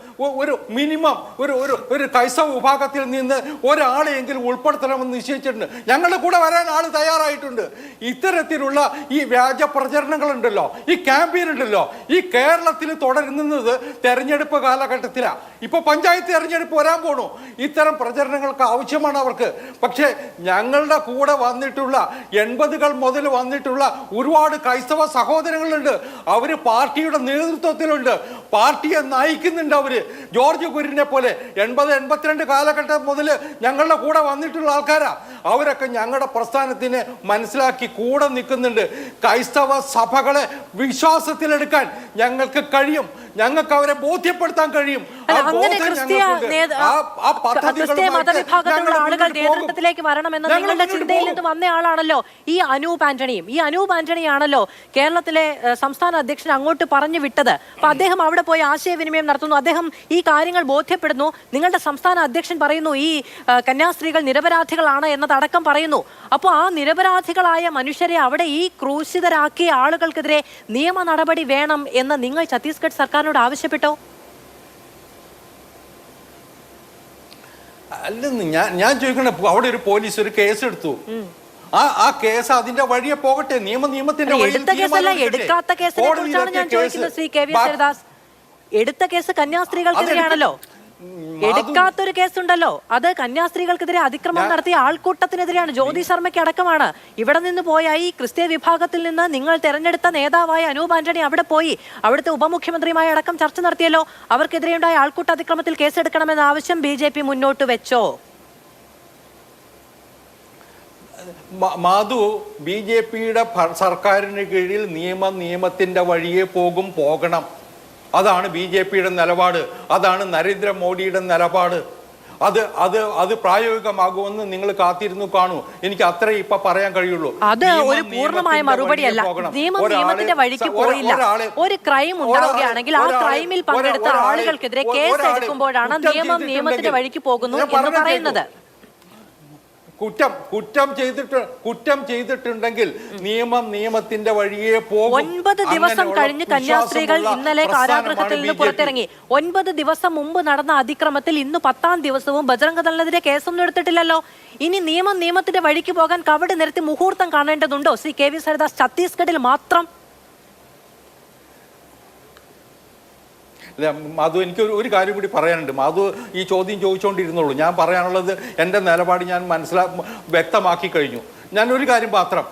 ഒരു മിനിമം ഒരു ക്രൈസ്തവ വിഭാഗത്തിൽ നിന്ന് ഒരാളെയെങ്കിലും ഉൾപ്പെടുത്തണമെന്ന് നിശ്ചയിച്ചിട്ടുണ്ട്. ഞങ്ങളുടെ കൂടെ വരാൻ ആൾ തയ്യാറായിട്ടുണ്ട്. ഇത്തരത്തിലുള്ള ഈ വ്യാജ പ്രചരണങ്ങളുണ്ടല്ലോ, ഈ ക്യാമ്പയിൻ ഉണ്ടല്ലോ, ഈ കേരളത്തിൽ തുടരുന്നത് തെരഞ്ഞെടുപ്പ് കാലഘട്ടത്തിലാണ്. ഇപ്പൊ പഞ്ചായത്ത് തെരഞ്ഞെടുപ്പ് വരാൻ പോണു. ഇത്തരം പ്രചരണങ്ങൾക്ക് ആവശ്യമാണ് അവർക്ക്. പക്ഷേ ഞങ്ങളുടെ കൂടെ വന്നിട്ടുള്ള 80കൾ മുതൽ വന്നിട്ടുള്ള ഒരുപാട് ക്രൈസ്തവ സഹോദരങ്ങളുണ്ട്. അവര് പാർട്ടിയുടെ നേതൃത്വത്തിലുണ്ട്, പാർട്ടിയെ നയിക്കുന്നുണ്ട്. അവര് ജോർജ് കുര്യനെ പോലെ 80-82 കാലഘട്ടം മുതൽ ഞങ്ങളുടെ കൂടെ വന്നിട്ടുള്ള ആൾക്കാരാ. അവരൊക്കെ ഞങ്ങളുടെ പ്രസ്ഥാനത്തിനെ മനസ്സിലാക്കി കൂടെ നിൽക്കുന്നുണ്ട്. ക്രൈസ്തവ സഭകളെ വിശ്വാസത്തിലെടുക്കാൻ ഞങ്ങൾക്ക് കഴിയും. ഞങ്ങൾക്ക് അവരെ ബോധ്യപ്പെടുത്താൻ കഴിയും. അങ്ങനെ ക്രിസ്ത്യ മതവിഭാഗത്തിലുള്ള ആളുകൾ നേതൃത്വത്തിലേക്ക് വരണമെന്ന നിങ്ങളുടെ ചിന്തയിൽ നിന്ന് വന്ന ആളാണല്ലോ ഈ അനൂപ് ആന്റണിയും. ഈ അനൂപ് ആന്റണിയാണല്ലോ കേരളത്തിലെ സംസ്ഥാന അധ്യക്ഷൻ അങ്ങോട്ട് പറഞ്ഞു വിട്ടത്. അപ്പൊ അദ്ദേഹം അവിടെ പോയി ആശയവിനിമയം നടത്തുന്നു, അദ്ദേഹം ഈ കാര്യങ്ങൾ ബോധ്യപ്പെടുന്നു. നിങ്ങളുടെ സംസ്ഥാന അധ്യക്ഷൻ പറയുന്നു ഈ കന്യാസ്ത്രീകൾ നിരപരാധികളാണ് എന്നതടക്കം പറയുന്നു. അപ്പോൾ ആ നിരപരാധികളായ മനുഷ്യരെ അവിടെ ഈ ക്രൂശിതരാക്കിയ ആളുകൾക്കെതിരെ നിയമ നടപടി വേണം എന്ന് നിങ്ങൾ ഛത്തീസ്ഗഡ് സർക്കാരിനോട് ആവശ്യപ്പെട്ടോ? അല്ലെന്ന് ഞാൻ ചോദിക്കണേ, അവിടെ ഒരു പോലീസ് ഒരു കേസ് എടുത്തു. ആ കേസ് അതിന്റെ വഴിയെ പോകട്ടെ. നിയമത്തിന്റെ എടുത്ത കേസല്ല, എടുക്കാത്ത കേസിനെ കുറിച്ചാണ് ഞാൻ ചോദിക്കുന്നത് ശ്രീ KV ഹരിദാസ്. എടുത്ത കേസ് കന്യാസ്ത്രീകൾക്കെതിരെയാണല്ലോ. എടുക്കാത്തൊരു കേസുണ്ടല്ലോ, അത് കന്യാസ്ത്രീകൾക്കെതിരെ അതിക്രമം നടത്തിയ ആൾക്കൂട്ടത്തിനെതിരെയാണ്, ജ്യോതി ശർമ്മയ്ക്ക് അടക്കമാണ്. ഇവിടെ നിന്ന് പോയ ഈ ക്രിസ്ത്യ വിഭാഗത്തിൽ നിന്ന് നിങ്ങൾ തെരഞ്ഞെടുത്ത നേതാവായ അനൂപ് ആന്റണി അവിടെ പോയി അവിടുത്തെ ഉപമുഖ്യമന്ത്രിയുമായി അടക്കം ചർച്ച നടത്തിയല്ലോ. അവർക്കെതിരെയുണ്ടായ ആൾക്കൂട്ട അതിക്രമത്തിൽ കേസെടുക്കണമെന്ന ആവശ്യം BJP മുന്നോട്ട് വെച്ചോ? മാധു, BJPയുടെ സർക്കാരിന് കീഴിൽ നിയമത്തിന്റെ വഴിയെ പോകണം. അതാണ് BJPയുടെ നിലപാട്. അതാണ് നരേന്ദ്രമോദിയുടെ നിലപാട്. അത് പ്രായോഗികമാകുമെന്ന് നിങ്ങൾ കാത്തിരുന്നു കാണൂ. എനിക്ക് അത്ര ഇപ്പൊ പറയാൻ കഴിയുള്ളൂ. അത് ഒരു പൂർണ്ണമായ മറുപടിയല്ല. നിയമത്തിന്റെ വഴിക്ക് പോയില്ല. ഒരു ക്രൈം ഉണ്ടാവുകയാണെങ്കിൽ ആ ക്രൈമിൽ പങ്കെടുത്ത ആളുകൾക്കെതിരെ കേസ് എടുക്കുമ്പോഴാണ് നിയമത്തിന്റെ വഴിക്ക് പോകുന്നു എന്ന് പറയുന്നത്. കുറ്റം ചെയ്തിട്ടുണ്ടെങ്കിൽ നിയമത്തിന്റെ വഴിയെ പോകും. 9 ദിവസം കഴിഞ്ഞ് കന്യാസ്ത്രീകൾ ഇന്നലെ കാരാഗൃഹത്തിൽ നിന്ന് പുറത്തിറങ്ങി. 9 ദിവസം മുമ്പ് നടന്ന അതിക്രമത്തിൽ ഇന്ന് 10ാം ദിവസവും ബജറംഗ് ദളിനെതിരെ കേസൊന്നും എടുത്തിട്ടില്ലല്ലോ. ഇനി നിയമത്തിന്റെ വഴിക്ക് പോകാൻ കവടി നിരത്തി മുഹൂർത്തം കാണേണ്ടതുണ്ടോ ശ്രീ KV ഹരിദാസ്? ഛത്തീസ്ഗഡിൽ മാത്രം മാധു, എനിക്ക് ഒരു കാര്യം കൂടി പറയാനുണ്ട്. മാധു ഈ ചോദ്യം ചോദിച്ചുകൊണ്ടിരുന്നുള്ളൂ. ഞാൻ പറയാനുള്ളത് എൻ്റെ നിലപാട് ഞാൻ വ്യക്തമാക്കി കഴിഞ്ഞു. ഞാൻ ഒരു കാര്യം മാത്രം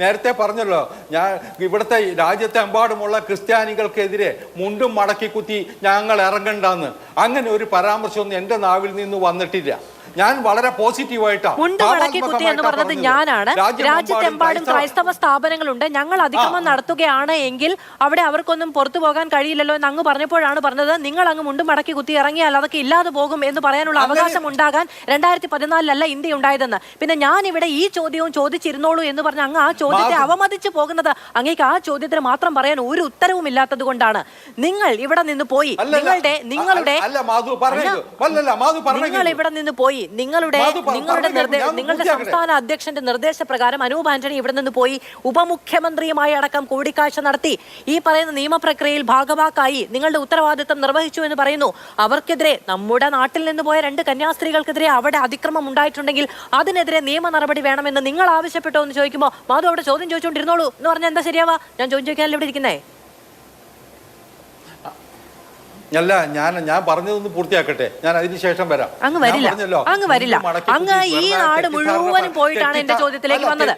നേരത്തെ പറഞ്ഞല്ലോ, ഞാൻ ഇവിടുത്തെ രാജ്യത്തെമ്പാടുമുള്ള ക്രിസ്ത്യാനികൾക്കെതിരെ മുണ്ടും മടക്കി കുത്തി ഞങ്ങൾ ഇറങ്ങണ്ടെന്ന് അങ്ങനെ ഒരു പരാമർശമൊന്നും എൻ്റെ നാവിൽ നിന്ന് വന്നിട്ടില്ല. ഞാൻ വളരെ പോസിറ്റീവായിട്ടാണ്. മുണ്ട് മടക്കി കുത്തി എന്ന് പറഞ്ഞത് ഞാനാണ്. രാജ്യത്തെമ്പാടും ക്രൈസ്തവ സ്ഥാപനങ്ങളുണ്ട്. ഞങ്ങൾ അതിക്രമം നടത്തുകയാണ് എങ്കിൽ അവിടെ അവർക്കൊന്നും പുറത്തു പോകാൻ കഴിയില്ലല്ലോ എന്ന് അങ്ങ് പറഞ്ഞപ്പോഴാണ് പറഞ്ഞത് നിങ്ങൾ അങ്ങ് മുണ്ട് മടക്കി കുത്തി ഇറങ്ങിയാൽ അതൊക്കെ ഇല്ലാതെ പോകും എന്ന് പറയാനുള്ള അവകാശം ഉണ്ടാകാൻ 2014 ഇന്ത്യ ഉണ്ടായതെന്ന്. പിന്നെ ഞാൻ ഇവിടെ ഈ ചോദ്യവും ചോദിച്ചിരുന്നോളൂ എന്ന് പറഞ്ഞ അങ്ങ് ആ ചോദ്യത്തെ അവമതിച്ചു പോകുന്നത് അങ്ങേക്ക് ആ ചോദ്യത്തിന് മാത്രം പറയാൻ ഒരു ഉത്തരവും ഇല്ലാത്തത് കൊണ്ടാണ്. നിങ്ങൾ ഇവിടെ നിന്ന് പോയി നിങ്ങളുടെ ഇവിടെ നിന്ന് പോയി നിങ്ങളുടെ സംസ്ഥാന അധ്യക്ഷന്റെ നിർദ്ദേശപ്രകാരം അനൂപ് ആന്റണി ഇവിടെ നിന്ന് പോയി ഉപമുഖ്യമന്ത്രിയുമായി അടക്കം കൂടിക്കാഴ്ച നടത്തി. ഈ പറയുന്ന നിയമപ്രക്രിയയിൽ ഭാഗവാക്കായി നിങ്ങളുടെ ഉത്തരവാദിത്തം നിർവഹിച്ചു എന്ന് പറയുന്നു. അവർക്കെതിരെ, നമ്മുടെ നാട്ടിൽ നിന്ന് പോയ 2 കന്യാസ്ത്രീകൾക്കെതിരെ അവിടെ അതിക്രമം ഉണ്ടായിട്ടുണ്ടെങ്കിൽ അതിനെതിരെ നിയമ നടപടി വേണമെന്ന് നിങ്ങൾ ആവശ്യപ്പെട്ടോ എന്ന് ചോദിക്കുമ്പോൾ മാധു അവിടെ ചോദ്യം ചോദിച്ചുകൊണ്ടിരുന്നോളൂ എന്ന് പറഞ്ഞാൽ എന്താ ശരിയാവാ? ഞാൻ ചോദ്യം ചോദിക്കാനല്ലേ ഇവിടെ ഇരിക്കുന്നേ? അല്ല, ഞാൻ പറഞ്ഞതൊന്ന് പൂർത്തിയാക്കട്ടെ. ഞാൻ അതിനുശേഷം വരാം. അങ്ങ് വരില്ല. അങ്ങ് ഈ നാട് മുഴുവനും പോയിട്ടാണ് എന്റെ ചോദ്യത്തിലേക്ക് വന്നത്.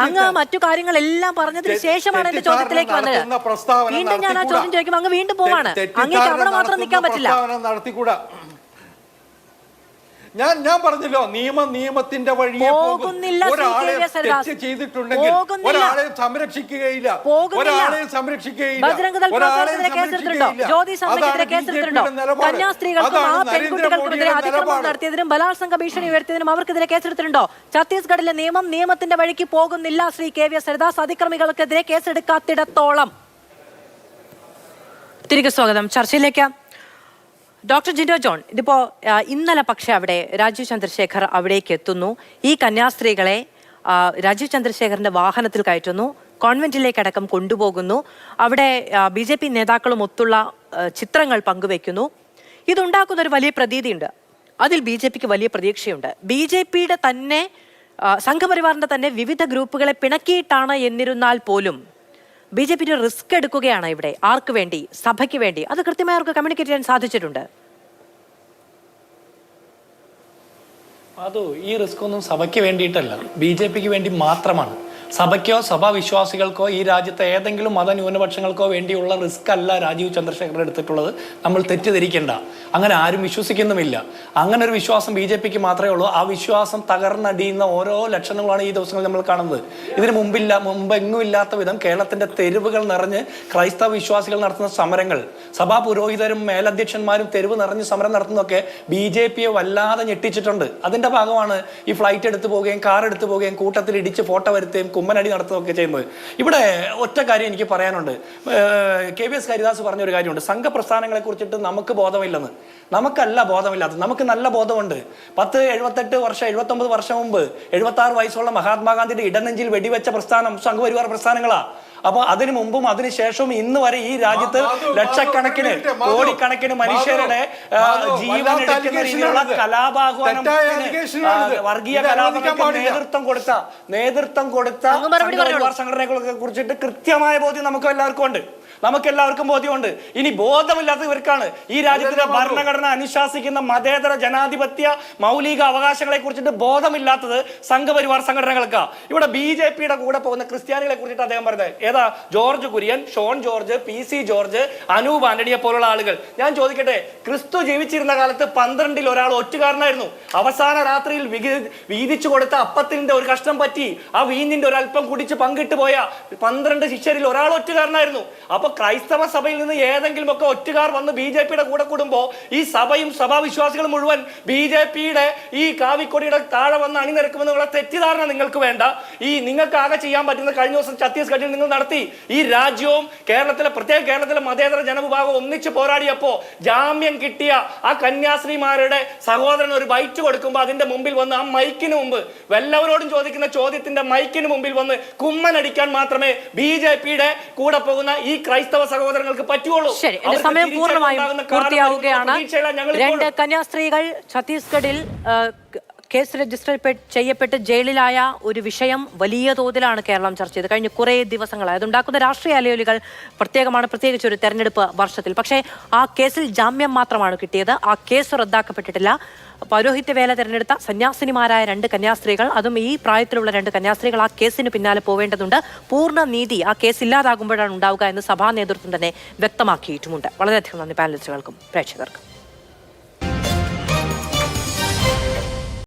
അങ്ങ് മറ്റു കാര്യങ്ങളെല്ലാം പറഞ്ഞതിന് ശേഷമാണ് എന്റെ ചോദ്യത്തിലേക്ക് വന്നത്. വീണ്ടും ഞാൻ ആ ചോദ്യം ചോദിക്കുമ്പോൾ അങ്ങ് വീണ്ടും പോവാണ്. അങ്ങേക്ക് അവിടെ മാത്രം നിൽക്കാൻ പറ്റില്ല. നടത്തിക്കൂടാ. ഞാൻ പറഞ്ഞല്ലോ, നിയമത്തിന്റെ വഴിയെ ചെയ്തിട്ടുണ്ടെങ്കിൽ ഒരാളെ സംരക്ഷിക്കുകയില്ല. കന്യാസ്ത്രീകൾക്കും ആ പെൺകുട്ടികൾക്കുമെതിരെ അതിക്രമം നടത്തിയതിനും ബലാത്സംഗ ഭീഷണി ഉയർത്തിയതിനും അവർക്കെതിരെ കേസെടുത്തിട്ടുണ്ടോ? ഛത്തീസ്ഗഡിലെ നിയമത്തിന്റെ വഴിക്ക് പോകുന്നില്ല. ശ്രീ KVS ഹരിദാസ്, അതിക്രമികൾക്കെതിരെ കേസെടുക്കാത്തിടത്തോളം. തിരികെ സ്വാഗതം ചർച്ചയിലേക്ക്. ഡോക്ടർ ജിൻഡോ ജോൺ, ഇതിപ്പോ ഇന്നലെ പക്ഷെ അവിടെ രാജീവ് ചന്ദ്രശേഖർ അവിടേക്ക് എത്തുന്നു. ഈ കന്യാസ്ത്രീകളെ രാജീവ് ചന്ദ്രശേഖറിന്റെ വാഹനത്തിൽ കയറ്റുന്നു, കോൺവെന്റിലേക്ക് അടക്കം കൊണ്ടുപോകുന്നു. അവിടെ BJP നേതാക്കളും ഒത്തുള്ള ചിത്രങ്ങൾ പങ്കുവെക്കുന്നു. ഇതുണ്ടാക്കുന്ന ഒരു വലിയ പ്രതീതിയുണ്ട്. അതിൽ BJPക്ക് വലിയ പ്രതീക്ഷയുണ്ട്. BJPയുടെ തന്നെ സംഘപരിവാറിന്റെ തന്നെ വിവിധ ഗ്രൂപ്പുകളെ പിണക്കിയിട്ടാണ് എന്നിരുന്നാൽ പോലും BJP ഒരു റിസ്ക് എടുക്കുകയാണ് ഇവിടെ. ആർക്ക് വേണ്ടി? സഭയ്ക്ക് വേണ്ടി. അത് കൃത്യമായി അവർക്ക് കമ്മ്യൂണിക്കേറ്റ് ചെയ്യാൻ സാധിച്ചിട്ടുണ്ട്. അതോ ഈ റിസ്ക് ഒന്നും സഭയ്ക്ക് വേണ്ടിയിട്ടല്ല, BJPക്ക് വേണ്ടി മാത്രമാണ്. സഭയ്ക്കോ സഭാവിശ്വാസികൾക്കോ ഈ രാജ്യത്തെ ഏതെങ്കിലും മതന്യൂനപക്ഷങ്ങൾക്കോ വേണ്ടിയുള്ള റിസ്ക് അല്ല രാജീവ് ചന്ദ്രശേഖർ എടുത്തിട്ടുള്ളത്. നമ്മൾ തെറ്റിദ്ധരിക്കേണ്ട. അങ്ങനെ ആരും വിശ്വസിക്കുന്നുമില്ല. അങ്ങനെ ഒരു വിശ്വാസം BJPക്ക് മാത്രമേ ഉള്ളൂ. ആ വിശ്വാസം തകർന്നടിയുന്ന ഓരോ ലക്ഷണങ്ങളാണ് ഈ ദിവസങ്ങളിൽ നമ്മൾ കാണുന്നത്. ഇതിന് മുമ്പെങ്ങും ഇല്ലാത്ത വിധം കേരളത്തിന്റെ തെരുവുകൾ നിറഞ്ഞ് ക്രൈസ്തവ വിശ്വാസികൾ നടത്തുന്ന സമരങ്ങൾ, സഭാ പുരോഹിതരും മേലധ്യക്ഷന്മാരും തെരുവ് നിറഞ്ഞ് സമരം നടത്തുന്നതൊക്കെ BJPയെ വല്ലാതെ ഞെട്ടിച്ചിട്ടുണ്ട്. അതിന്റെ ഭാഗമാണ് ഈ ഫ്ലൈറ്റ് എടുത്തു പോവുകയും കാർ എടുത്തു പോവുകയും കൂട്ടത്തിൽ ഇടിച്ച് ഫോട്ടോ വരുത്തുകയും കുമ്മനടി നടത്തുകയൊക്കെ ചെയ്യുന്നത്. ഇവിടെ ഒറ്റ കാര്യം എനിക്ക് പറയാനുണ്ട്. KVS ഹരിദാസ് പറഞ്ഞൊരു കാര്യമുണ്ട്, സംഘപ്രസ്ഥാനങ്ങളെ കുറിച്ചിട്ട് നമുക്ക് ബോധമില്ലെന്ന്. നമുക്കല്ല ബോധമില്ലാത്തത്, നമുക്ക് നല്ല ബോധമുണ്ട്. 79 വർഷം മുമ്പ് 76 വയസ്സുള്ള മഹാത്മാഗാന്ധിയുടെ ഇടനെഞ്ചിൽ വെടിവെച്ച പ്രസ്ഥാനം സംഘപരിവാർ പ്രസ്ഥാനങ്ങളാ. അപ്പൊ അതിനു മുമ്പും അതിനുശേഷവും ഇന്ന് വരെ ഈ രാജ്യത്ത് ലക്ഷക്കണക്കിന് കോടിക്കണക്കിന് മനുഷ്യരുടെ ജീവൻ എടുക്കുന്ന രീതിയിലുള്ള കലാപാഹ്വാനം, വർഗീയ കലാപങ്ങൾക്ക് നേതൃത്വം കൊടുത്ത സംഘടനകളെ കുറിച്ചിട്ട് കൃത്യമായ ബോധ്യം നമുക്കെല്ലാവർക്കും ബോധ്യമുണ്ട്. ഇനി ബോധമില്ലാത്ത ഇവർക്കാണ് ഈ രാജ്യത്തിന്റെ ഭരണഘടന അനുശാസിക്കുന്ന മതേതര ജനാധിപത്യ മൗലിക അവകാശങ്ങളെ കുറിച്ചിട്ട് ബോധമില്ലാത്തത് സംഘപരിവാർ സംഘടനകൾക്കാ. ഇവിടെ BJPയുടെ കൂടെ പോകുന്ന ക്രിസ്ത്യാനികളെ കുറിച്ചിട്ട് അദ്ദേഹം പറഞ്ഞത് ഏതാ? George Kurian, Shone George, PC George, Anoop ആന്റണിയെ പോലുള്ള ആളുകൾ. ഞാൻ ചോദിക്കട്ടെ, ക്രിസ്തു ജീവിച്ചിരുന്ന കാലത്ത് 12 ഒരാൾ ഒറ്റുകാരനായിരുന്നു. അവസാന രാത്രിയിൽ വീതിച്ചു കൊടുത്ത അപ്പത്തിന്റെ ഒരു കഷ്ണം പറ്റി ആ വീഞ്ഞിന്റെ ഒരല്പം കുടിച്ച് പങ്കിട്ട് പോയ 12 ശിഷ്യരിൽ ഒരാൾ ഒറ്റുകാരനായിരുന്നു. അപ്പൊ ക്രൈസ്തവ സഭയിൽ നിന്ന് ഏതെങ്കിലും ഒക്കെ ഒറ്റുകാർ വന്ന് BJPയുടെ കൂടെ കൂടുമ്പോ ഈ സഭയും സഭാവിശ്വാസികളും മുഴുവൻ BJPയുടെ ഈ കാവിക്കൊടിയുടെ താഴെ വന്ന് അണിനിരക്കുമെന്നുള്ള തെറ്റിദ്ധാരണ നിങ്ങൾക്ക് വേണ്ട. നിങ്ങൾക്ക് ആകെ ചെയ്യാൻ പറ്റുന്ന കഴിഞ്ഞ ദിവസം ഛത്തീസ്ഗഡിൽ നിങ്ങൾ നടത്തി. ഈ രാജ്യവും കേരളത്തിലെ മതേതര ജനവിഭാഗം ഒന്നിച്ച് പോരാടിയപ്പോ ജാമ്യം കിട്ടിയ ആ കന്യാസ്ത്രീമാരുടെ സഹോദരൻ ഒരു ബൈറ്റ് കൊടുക്കുമ്പോ അതിന്റെ മുമ്പിൽ വന്ന് ആ മൈക്കിന് മുമ്പ് എല്ലാവരോടും ചോദിക്കുന്ന ചോദ്യത്തിന്റെ മൈക്കിന് മുമ്പിൽ വന്ന് കുമ്മനടിക്കാൻ മാത്രമേ BJPയുടെ കൂടെ പോകുന്ന ഈ ക്രൈസ്തവ സഹോദരങ്ങൾക്ക് പറ്റുള്ളൂ. ശരി, എന്റെ സമയം പൂർണ്ണമായും പൂർത്തിയാവുകയാണ്. 2 കന്യാസ്ത്രീകൾ ഛത്തീസ്ഗഡിൽ കേസ് രജിസ്റ്റർ ചെയ്യപ്പെട്ട് ജയിലിലായ ഒരു വിഷയം വലിയ തോതിലാണ് കേരളം ചർച്ച ചെയ്തത് കഴിഞ്ഞ കുറേ ദിവസങ്ങളായി. അതുണ്ടാക്കുന്ന രാഷ്ട്രീയ അലയൊലികൾ പ്രത്യേകിച്ച് ഒരു തെരഞ്ഞെടുപ്പ് വർഷത്തിൽ. പക്ഷേ ആ കേസിൽ ജാമ്യം മാത്രമാണ് കിട്ടിയത്. ആ കേസ് റദ്ദാക്കപ്പെട്ടിട്ടില്ല. പൗരോഹിത്യ വേല തിരഞ്ഞെടുത്ത സന്യാസിനിമാരായ 2 കന്യാസ്ത്രീകൾ, അതും ഈ പ്രായത്തിലുള്ള 2 കന്യാസ്ത്രീകൾ ആ കേസിന് പിന്നാലെ പോവേണ്ടതുണ്ട്. പൂർണ്ണ നീതി ആ കേസ് ഇല്ലാതാകുമ്പോഴാണ് ഉണ്ടാവുക എന്ന് സഭാ നേതൃത്വം തന്നെ വ്യക്തമാക്കിയിട്ടുമുണ്ട്. വളരെയധികം നന്ദി പാനലിസ്റ്റുകൾക്കും പ്രേക്ഷകർക്കും.